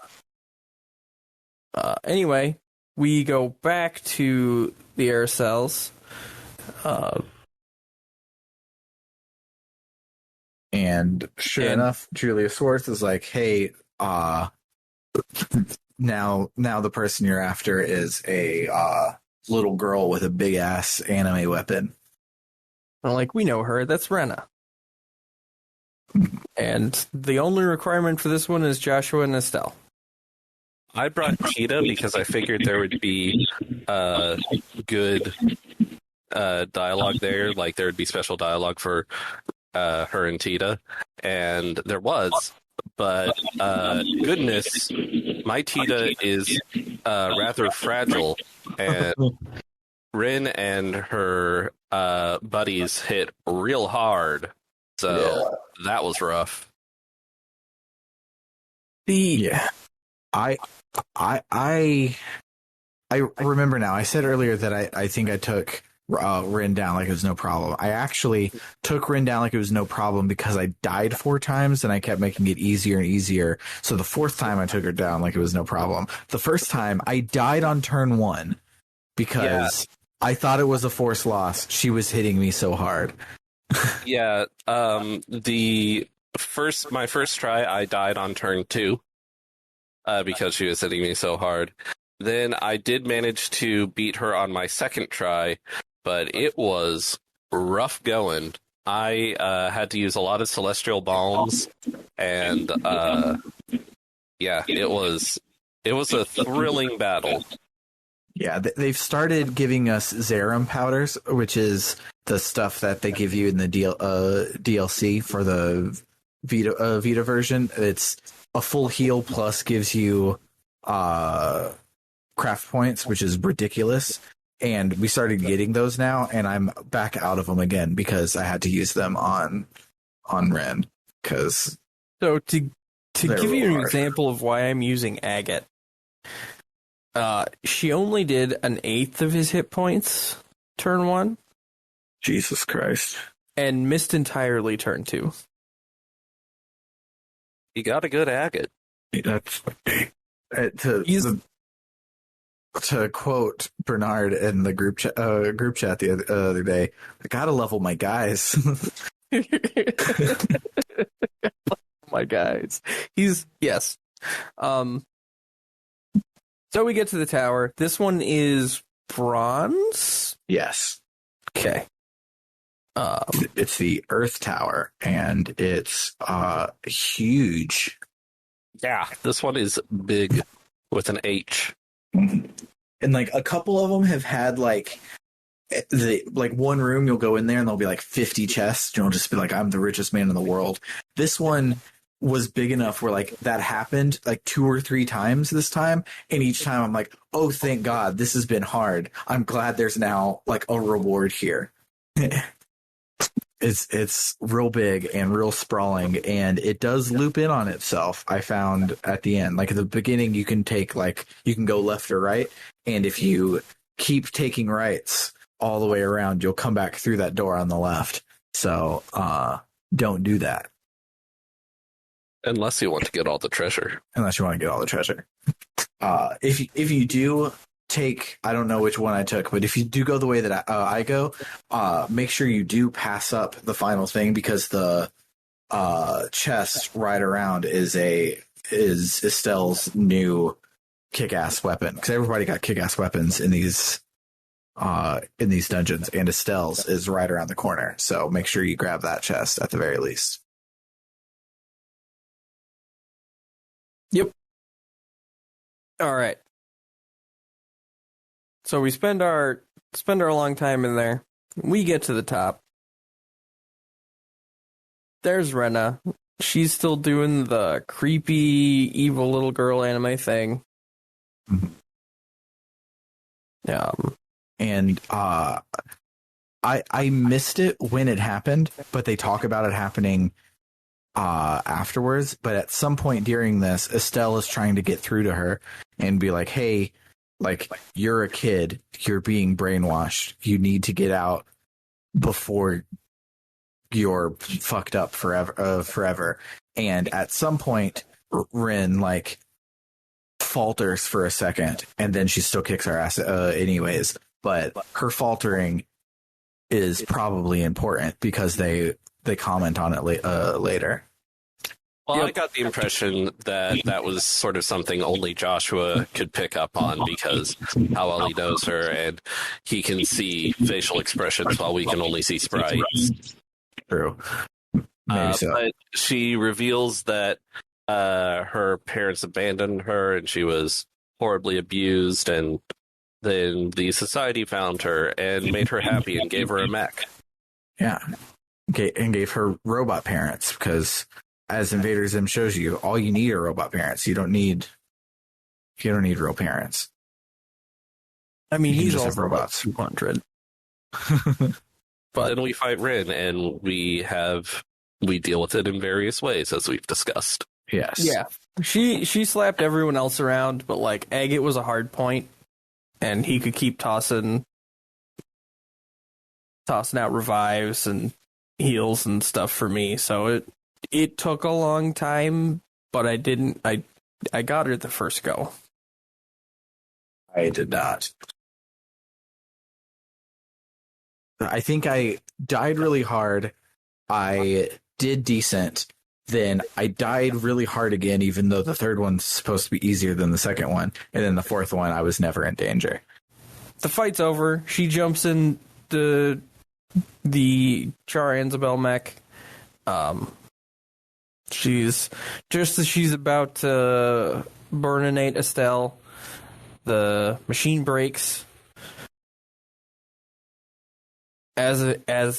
Anyway, we go back to the air cells. And sure enough, Julia Swartz is like, hey, now the person you're after is a little girl with a big ass anime weapon. I'm like, we know her. That's Rena. And the only requirement for this one is Joshua and Estelle. I brought Cheetah because I figured there would be good dialogue there. Like, there would be special dialogue for her and Tita. And there was. But goodness, my Tita is rather fragile. And Rin and her buddies hit real hard. So that was rough. I remember now. I said earlier that I think I took Rin down like it was no problem. I actually took Rin down like it was no problem because I died 4 times and I kept making it easier and easier. So the 4th time I took her down like it was no problem. The first time I died on turn 1 because I thought it was a force loss. She was hitting me so hard. Yeah. My first try, I died on turn 2 because she was hitting me so hard. Then I did manage to beat her on my second try, but it was rough going. I had to use a lot of celestial bombs, and it was a thrilling battle. Yeah, they've started giving us Zerum powders, which is the stuff that they give you in the DLC for the Vita version. It's a full heal plus gives you craft points, which is ridiculous. And we started getting those now, and I'm back out of them again because I had to use them on Ren because So to They're give you real an hard. example of why I'm using Agate, she only did an eighth of his hit points turn 1 Jesus Christ. and missed entirely turn 2. You got a good agate. That's He's- to quote Bernard in the group chat the other day. I gotta level my guys. My guys. Yes. So we get to the tower. This one is bronze. Yes, Okay. it's the Earth Tower, and it's huge. Yeah, this one is big with an H. And like a couple of them have had like one room you'll go in there and there'll be like 50 chests. You'll just be like, I'm the richest man in the world. This one was big enough where like that happened like 2 or 3 times this time, and each time I'm like, oh, thank God, this has been hard. I'm glad there's now like a reward here. It's real big and real sprawling, and it does loop in on itself. I found at the end, like at the beginning, you can go left or right, and if you keep taking rights all the way around, you'll come back through that door on the left. So don't do that Unless you want to get all the treasure. unless you want to get all the treasure. If you do take, I don't know which one I took, but if you do go the way that I go, make sure you do pass up the final thing, because the chest right around is Estelle's new kick-ass weapon, because everybody got kick-ass weapons in these dungeons, and Estelle's is right around the corner. So make sure you grab that chest at the very least. Yep. All right. So we spend our long time in there. We get to the top. There's Rena. She's still doing the creepy, evil little girl anime thing. Mhm. And I missed it when it happened, but they talk about it happening afterwards. But at some point during this, Estelle is trying to get through to her and be like, hey, like, you're a kid, you're being brainwashed, you need to get out before you're fucked up forever. And at some point, Rin like falters for a second, and then she still kicks her ass anyways. But her faltering is probably important because they comment on it later. Well, Yep. I got the impression that was sort of something only Joshua could pick up on, because how well he knows her, and he can see facial expressions while we can only see sprites. True. Maybe so. But she reveals that her parents abandoned her and she was horribly abused, and then the society found her and made her happy and gave her a mech. Yeah. And gave her robot parents, because as Invader Zim shows you, all you need are robot parents. You don't need real parents. I mean, You can he's just have also robots. about 200. But then we fight Rin, and we deal with it in various ways, as we've discussed. Yes. Yeah. She slapped everyone else around, but like Agate was a hard point, and he could keep tossing out revives and heals and stuff for me. So it took a long time, but I got her the first go. I did not. I think I died really hard. I did decent. Then I died really hard again, even though the third one's supposed to be easier than the second one. And then the fourth one, I was never in danger. The fight's over. She jumps in the Char Anzabel mech. She's just as she's about to burninate Estelle, the machine breaks. As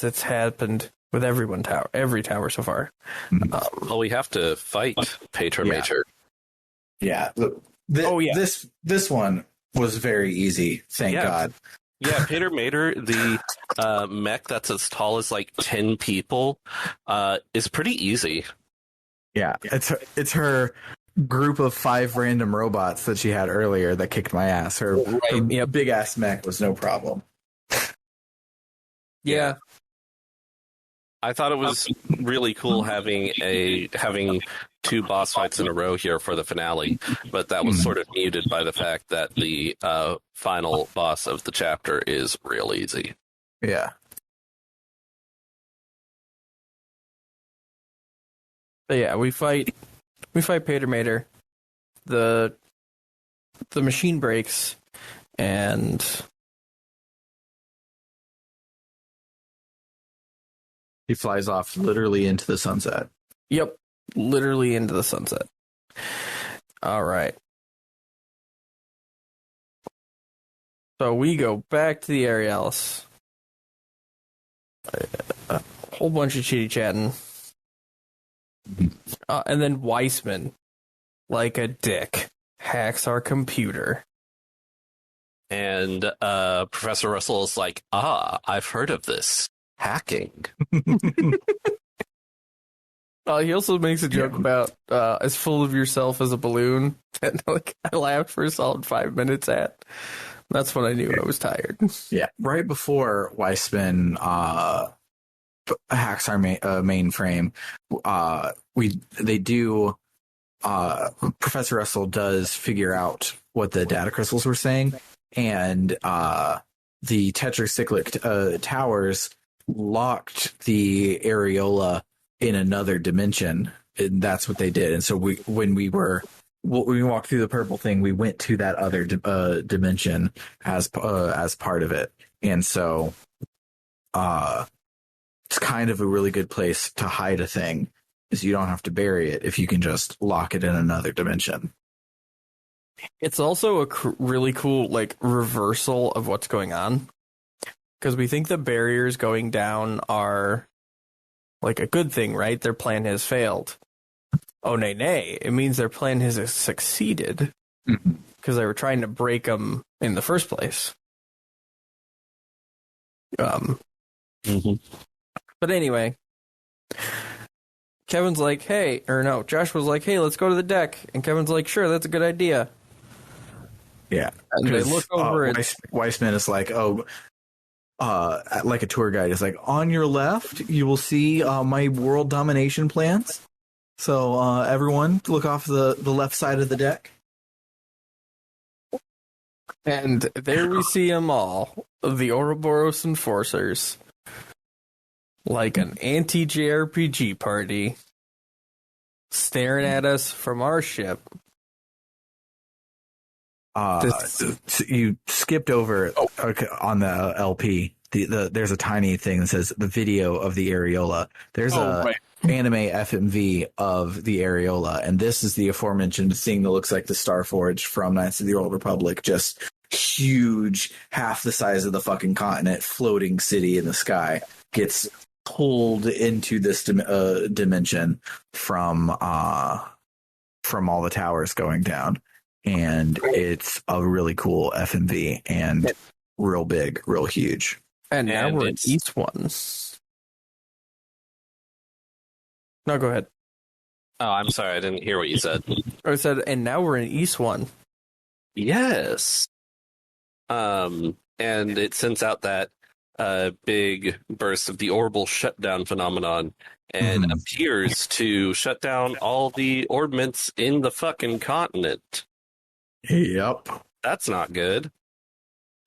it's happened with every tower so far. Well, we have to fight Pater Yeah. Mater. Yeah. Yeah. This one was very easy. Thank Yeah. God. Yeah, Pater Mater, the mech that's as tall as like 10 people, is pretty easy. Yeah, it's her group of 5 random robots that she had earlier that kicked my ass. Her Yep. big ass mech was no problem. Yeah. I thought it was really cool having 2 boss fights in a row here for the finale, but that was sort of muted by the fact that the final boss of the chapter is real easy. Yeah. But yeah, we fight Pater Mater. The machine breaks, and He flies off literally into the sunset. yep, literally into the sunset. All right. So we go back to the Aerialis. A whole bunch of chitty chatting. And then Weissman, like a dick, hacks our computer. And Professor Russell is like, I've heard of this. Hacking. He also makes a joke about as full of yourself as a balloon. And like I laughed for a solid 5 minutes at. That's when I knew I was tired. Yeah, right before Weissman hacks our mainframe, Professor Russell does figure out what the data crystals were saying, and the Tetracyclic towers locked the areola in another dimension, and that's what they did. And so when we walked through the purple thing, we went to that other dimension as part of it. And so it's kind of a really good place to hide a thing, is you don't have to bury it if you can just lock it in another dimension. It's also a really cool like reversal of what's going on, because we think the barriers going down are like a good thing, right? Their plan has failed. Oh, nay. It means their plan has succeeded because they were trying to break them in the first place. But anyway, Kevin's like, Josh was like, hey, let's go to the deck. And Kevin's like, sure, that's a good idea. Yeah. And they look over and Weissman is like, like a tour guide is like, on your left, you will see my world domination plans. So everyone look off the left side of the deck. And there we see them all, the Ouroboros Enforcers, like an anti-JRPG party, staring at us from our ship. You skipped over on the LP. There's a tiny thing that says the video of the areola. There's anime FMV of the areola, and this is the aforementioned thing that looks like the Starforge from Knights of the Old Republic, just huge, half the size of the fucking continent, floating city in the sky, gets pulled into this dimension from all the towers going down, and it's a really cool FMV and real big, real huge. And now we're in East One. No, go ahead. Oh, I'm sorry, I didn't hear what you said. I said, and now we're in East One. Yes. And it sends out that big burst of the orbital shutdown phenomenon and appears to shut down all the orbments in the fucking continent. Yep. That's not good.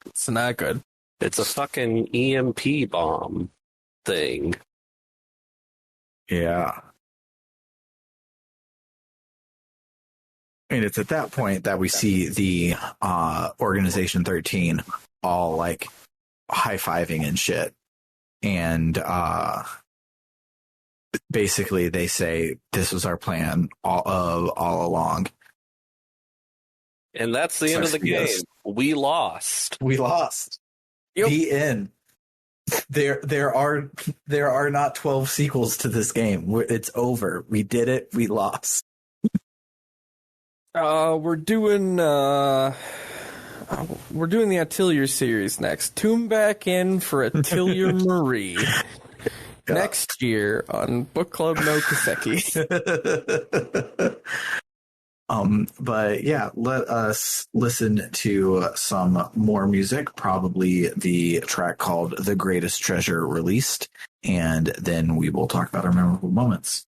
It's not good. It's a fucking EMP bomb thing. Yeah. And it's at that point that we see the Organization 13 all like high-fiving and shit. And basically they say this was our plan all along. And that's the end of the game. We lost. We lost. Yep. The end. There are not 12 sequels to this game. It's over. We did it. We lost. We're doing the Atelier series next. Tune back in for Atelier Marie. Next year on Book Club No Kiseki. But yeah, let us listen to some more music, probably the track called The Greatest Treasure released, and then we will talk about our memorable moments.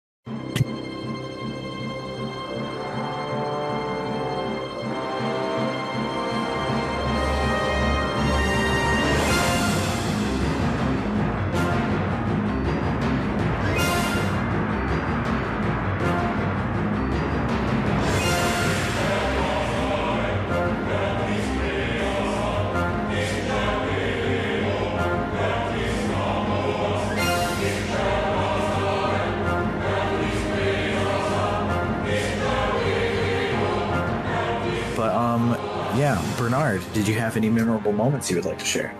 Yeah, Bernard, did you have any memorable moments you would like to share?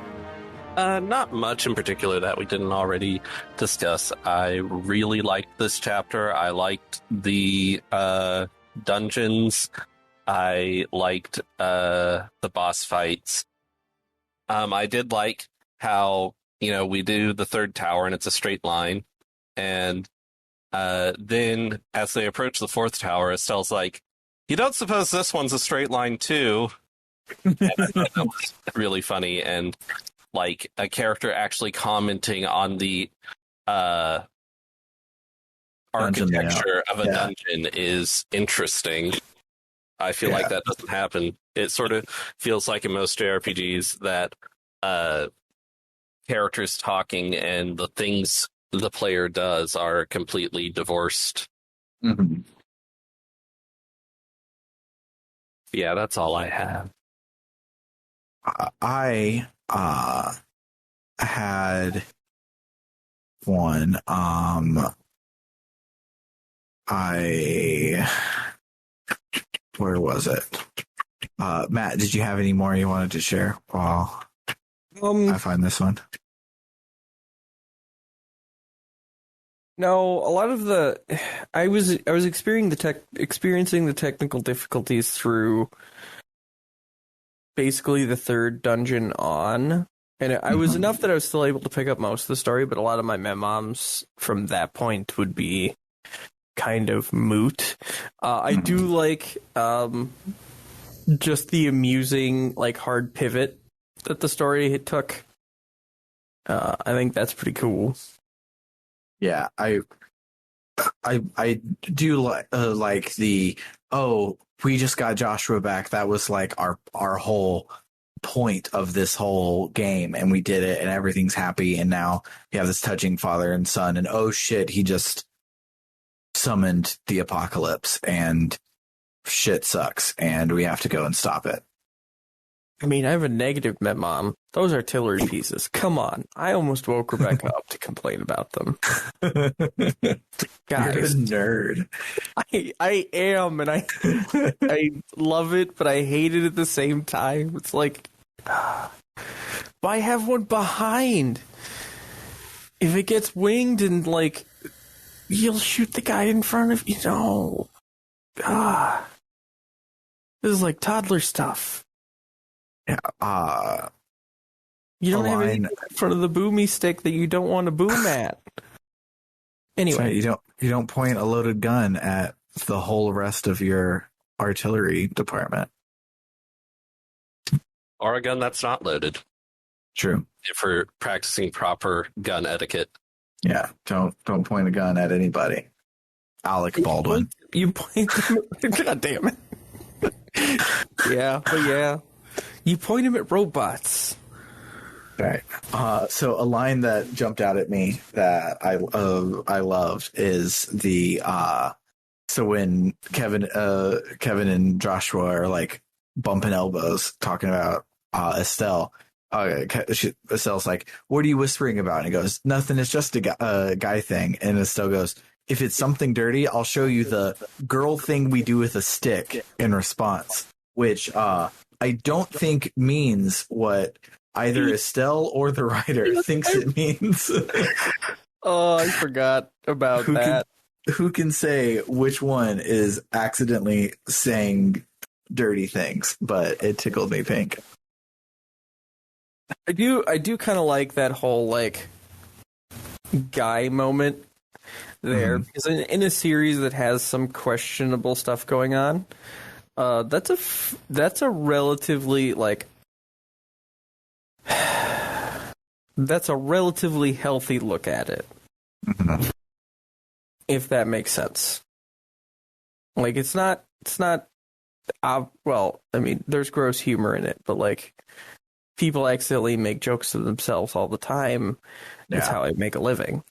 Not much in particular that we didn't already discuss. I really liked this chapter. I liked the dungeons. I liked the boss fights. I did like how, we do the third tower and it's a straight line. And then as they approach the fourth tower, Estelle's like, you don't suppose this one's a straight line too? And I thought that was really funny, and like a character actually commenting on the architecture of a dungeon is interesting. I feel like that doesn't happen. It sort of feels like in most JRPGs that characters talking and the things the player does are completely divorced. Mm-hmm. Yeah, that's all I have. I had one. Where was it? Matt, did you have any more you wanted to share while I find this one? No, a lot of I was experiencing the technical difficulties through basically the third dungeon on, and I was enough that I was still able to pick up most of the story, but a lot of my memoms from that point would be kind of moot. I do like just the amusing, like, hard pivot that the story took. I think that's pretty cool. Yeah, I do like the we just got Joshua back. That was like our whole point of this whole game, and we did it, and everything's happy, and now we have this touching father and son, and oh shit, he just summoned the apocalypse, and shit sucks, and we have to go and stop it. I mean, I have a negative met mom. Those artillery pieces. Come on. I almost woke Rebecca up to complain about them. Guys. You're a nerd. I am, and I love it, but I hate it at the same time. It's like, why have one behind? If it gets winged and, like, you'll shoot the guy in front of you. No. This is like toddler stuff. Yeah, you don't have anything in front of the boomy stick that you don't want to boom at. Anyway, so you don't point a loaded gun at the whole rest of your artillery department. Or a gun that's not loaded. True. If we're practicing proper gun etiquette. Yeah, don't point a gun at anybody. Alec Baldwin. You point them at, God damn it. Yeah, but yeah. You point him at robots. Right. So a line that jumped out at me that I loved is the so when Kevin and Joshua are like bumping elbows talking about Estelle. Estelle's like, "What are you whispering about?" And he goes, "Nothing. It's just a guy thing." And Estelle goes, "If it's something dirty, I'll show you the girl thing we do with a stick." In response, which I don't think means what either Estelle or the writer thinks it means. Oh, I forgot about that. Who can say which one is accidentally saying dirty things? But it tickled me pink. I do kind of like that whole, like, guy moment there, Mhm. because in a series that has some questionable stuff going on, that's a relatively like that's a relatively healthy look at it, Mhm. if that makes sense. Like it's not well, I mean, there's gross humor in it, but like people accidentally make jokes to themselves all the time. It's Yeah. how I make a living.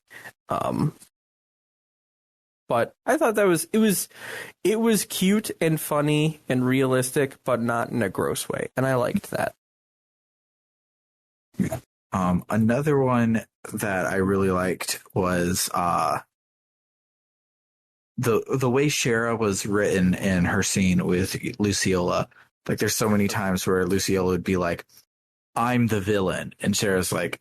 But I thought it was cute and funny and realistic, but not in a gross way, and I liked that. Another one that I really liked was the way Shara was written in her scene with Luciola. Like, there's so many times where Luciola would be like, "I'm the villain," and Shara's like,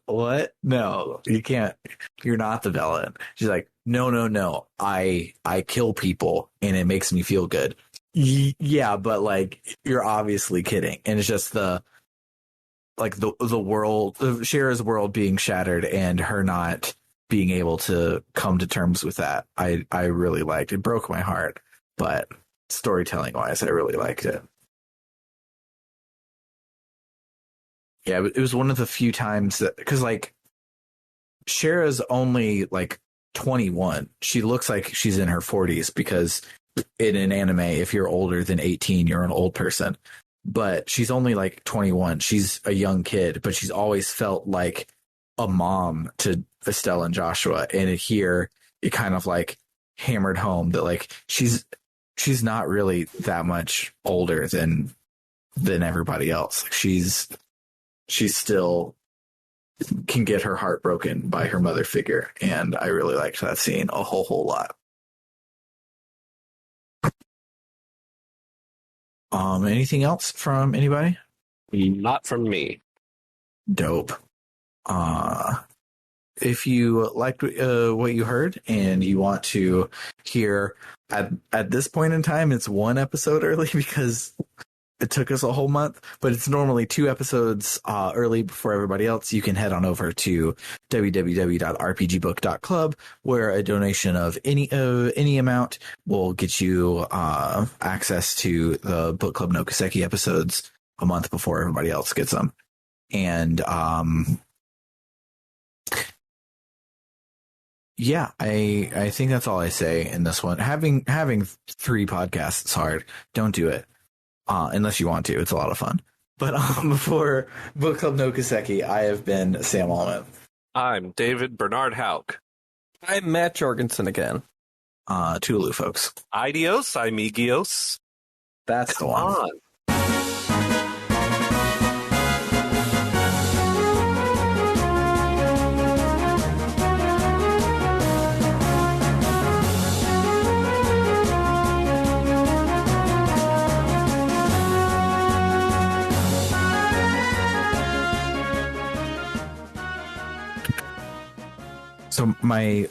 "What? No, you can't. You're not the villain." She's like, "No, no, no. I kill people, and it makes me feel good." Yeah, but like, you're obviously kidding, and it's just the world, Shara's world being shattered, and her not being able to come to terms with that. I really liked it. Broke my heart, but storytelling wise, I really liked it. Yeah, it was one of the few times that, because like Shara's only like 21. She looks like she's in her 40s because in an anime, if you're older than 18, you're an old person. But she's only like 21. She's a young kid, but she's always felt like a mom to Estelle and Joshua. And here it kind of like hammered home that like she's not really that much older than everybody else. She's still can get her heart broken by her mother figure, and I really liked that scene a whole lot. Anything else from anybody? Not from me. Dope. If you liked what you heard and you want to hear at this point in time, it's one episode early because it took us a whole month, but it's normally 2 episodes early before everybody else. You can head on over to www.rpgbook.club, where a donation of any amount will get you access to the Book Club no Kiseki episodes a month before everybody else gets them. And yeah, I think that's all I say in this one. Having 3 podcasts is hard. Don't do it. Unless you want to. It's a lot of fun. But for Book Club no Kiseki, I have been Sam Allman. I'm David Bernard Hauk. I'm Matt Jorgensen again. Toodaloo, folks. Adios, amigos. That's the one. On. So my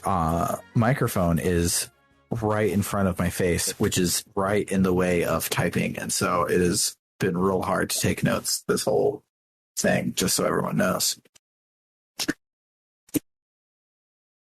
microphone is right in front of my face, which is right in the way of typing. And so it has been real hard to take notes this whole thing, just so everyone knows.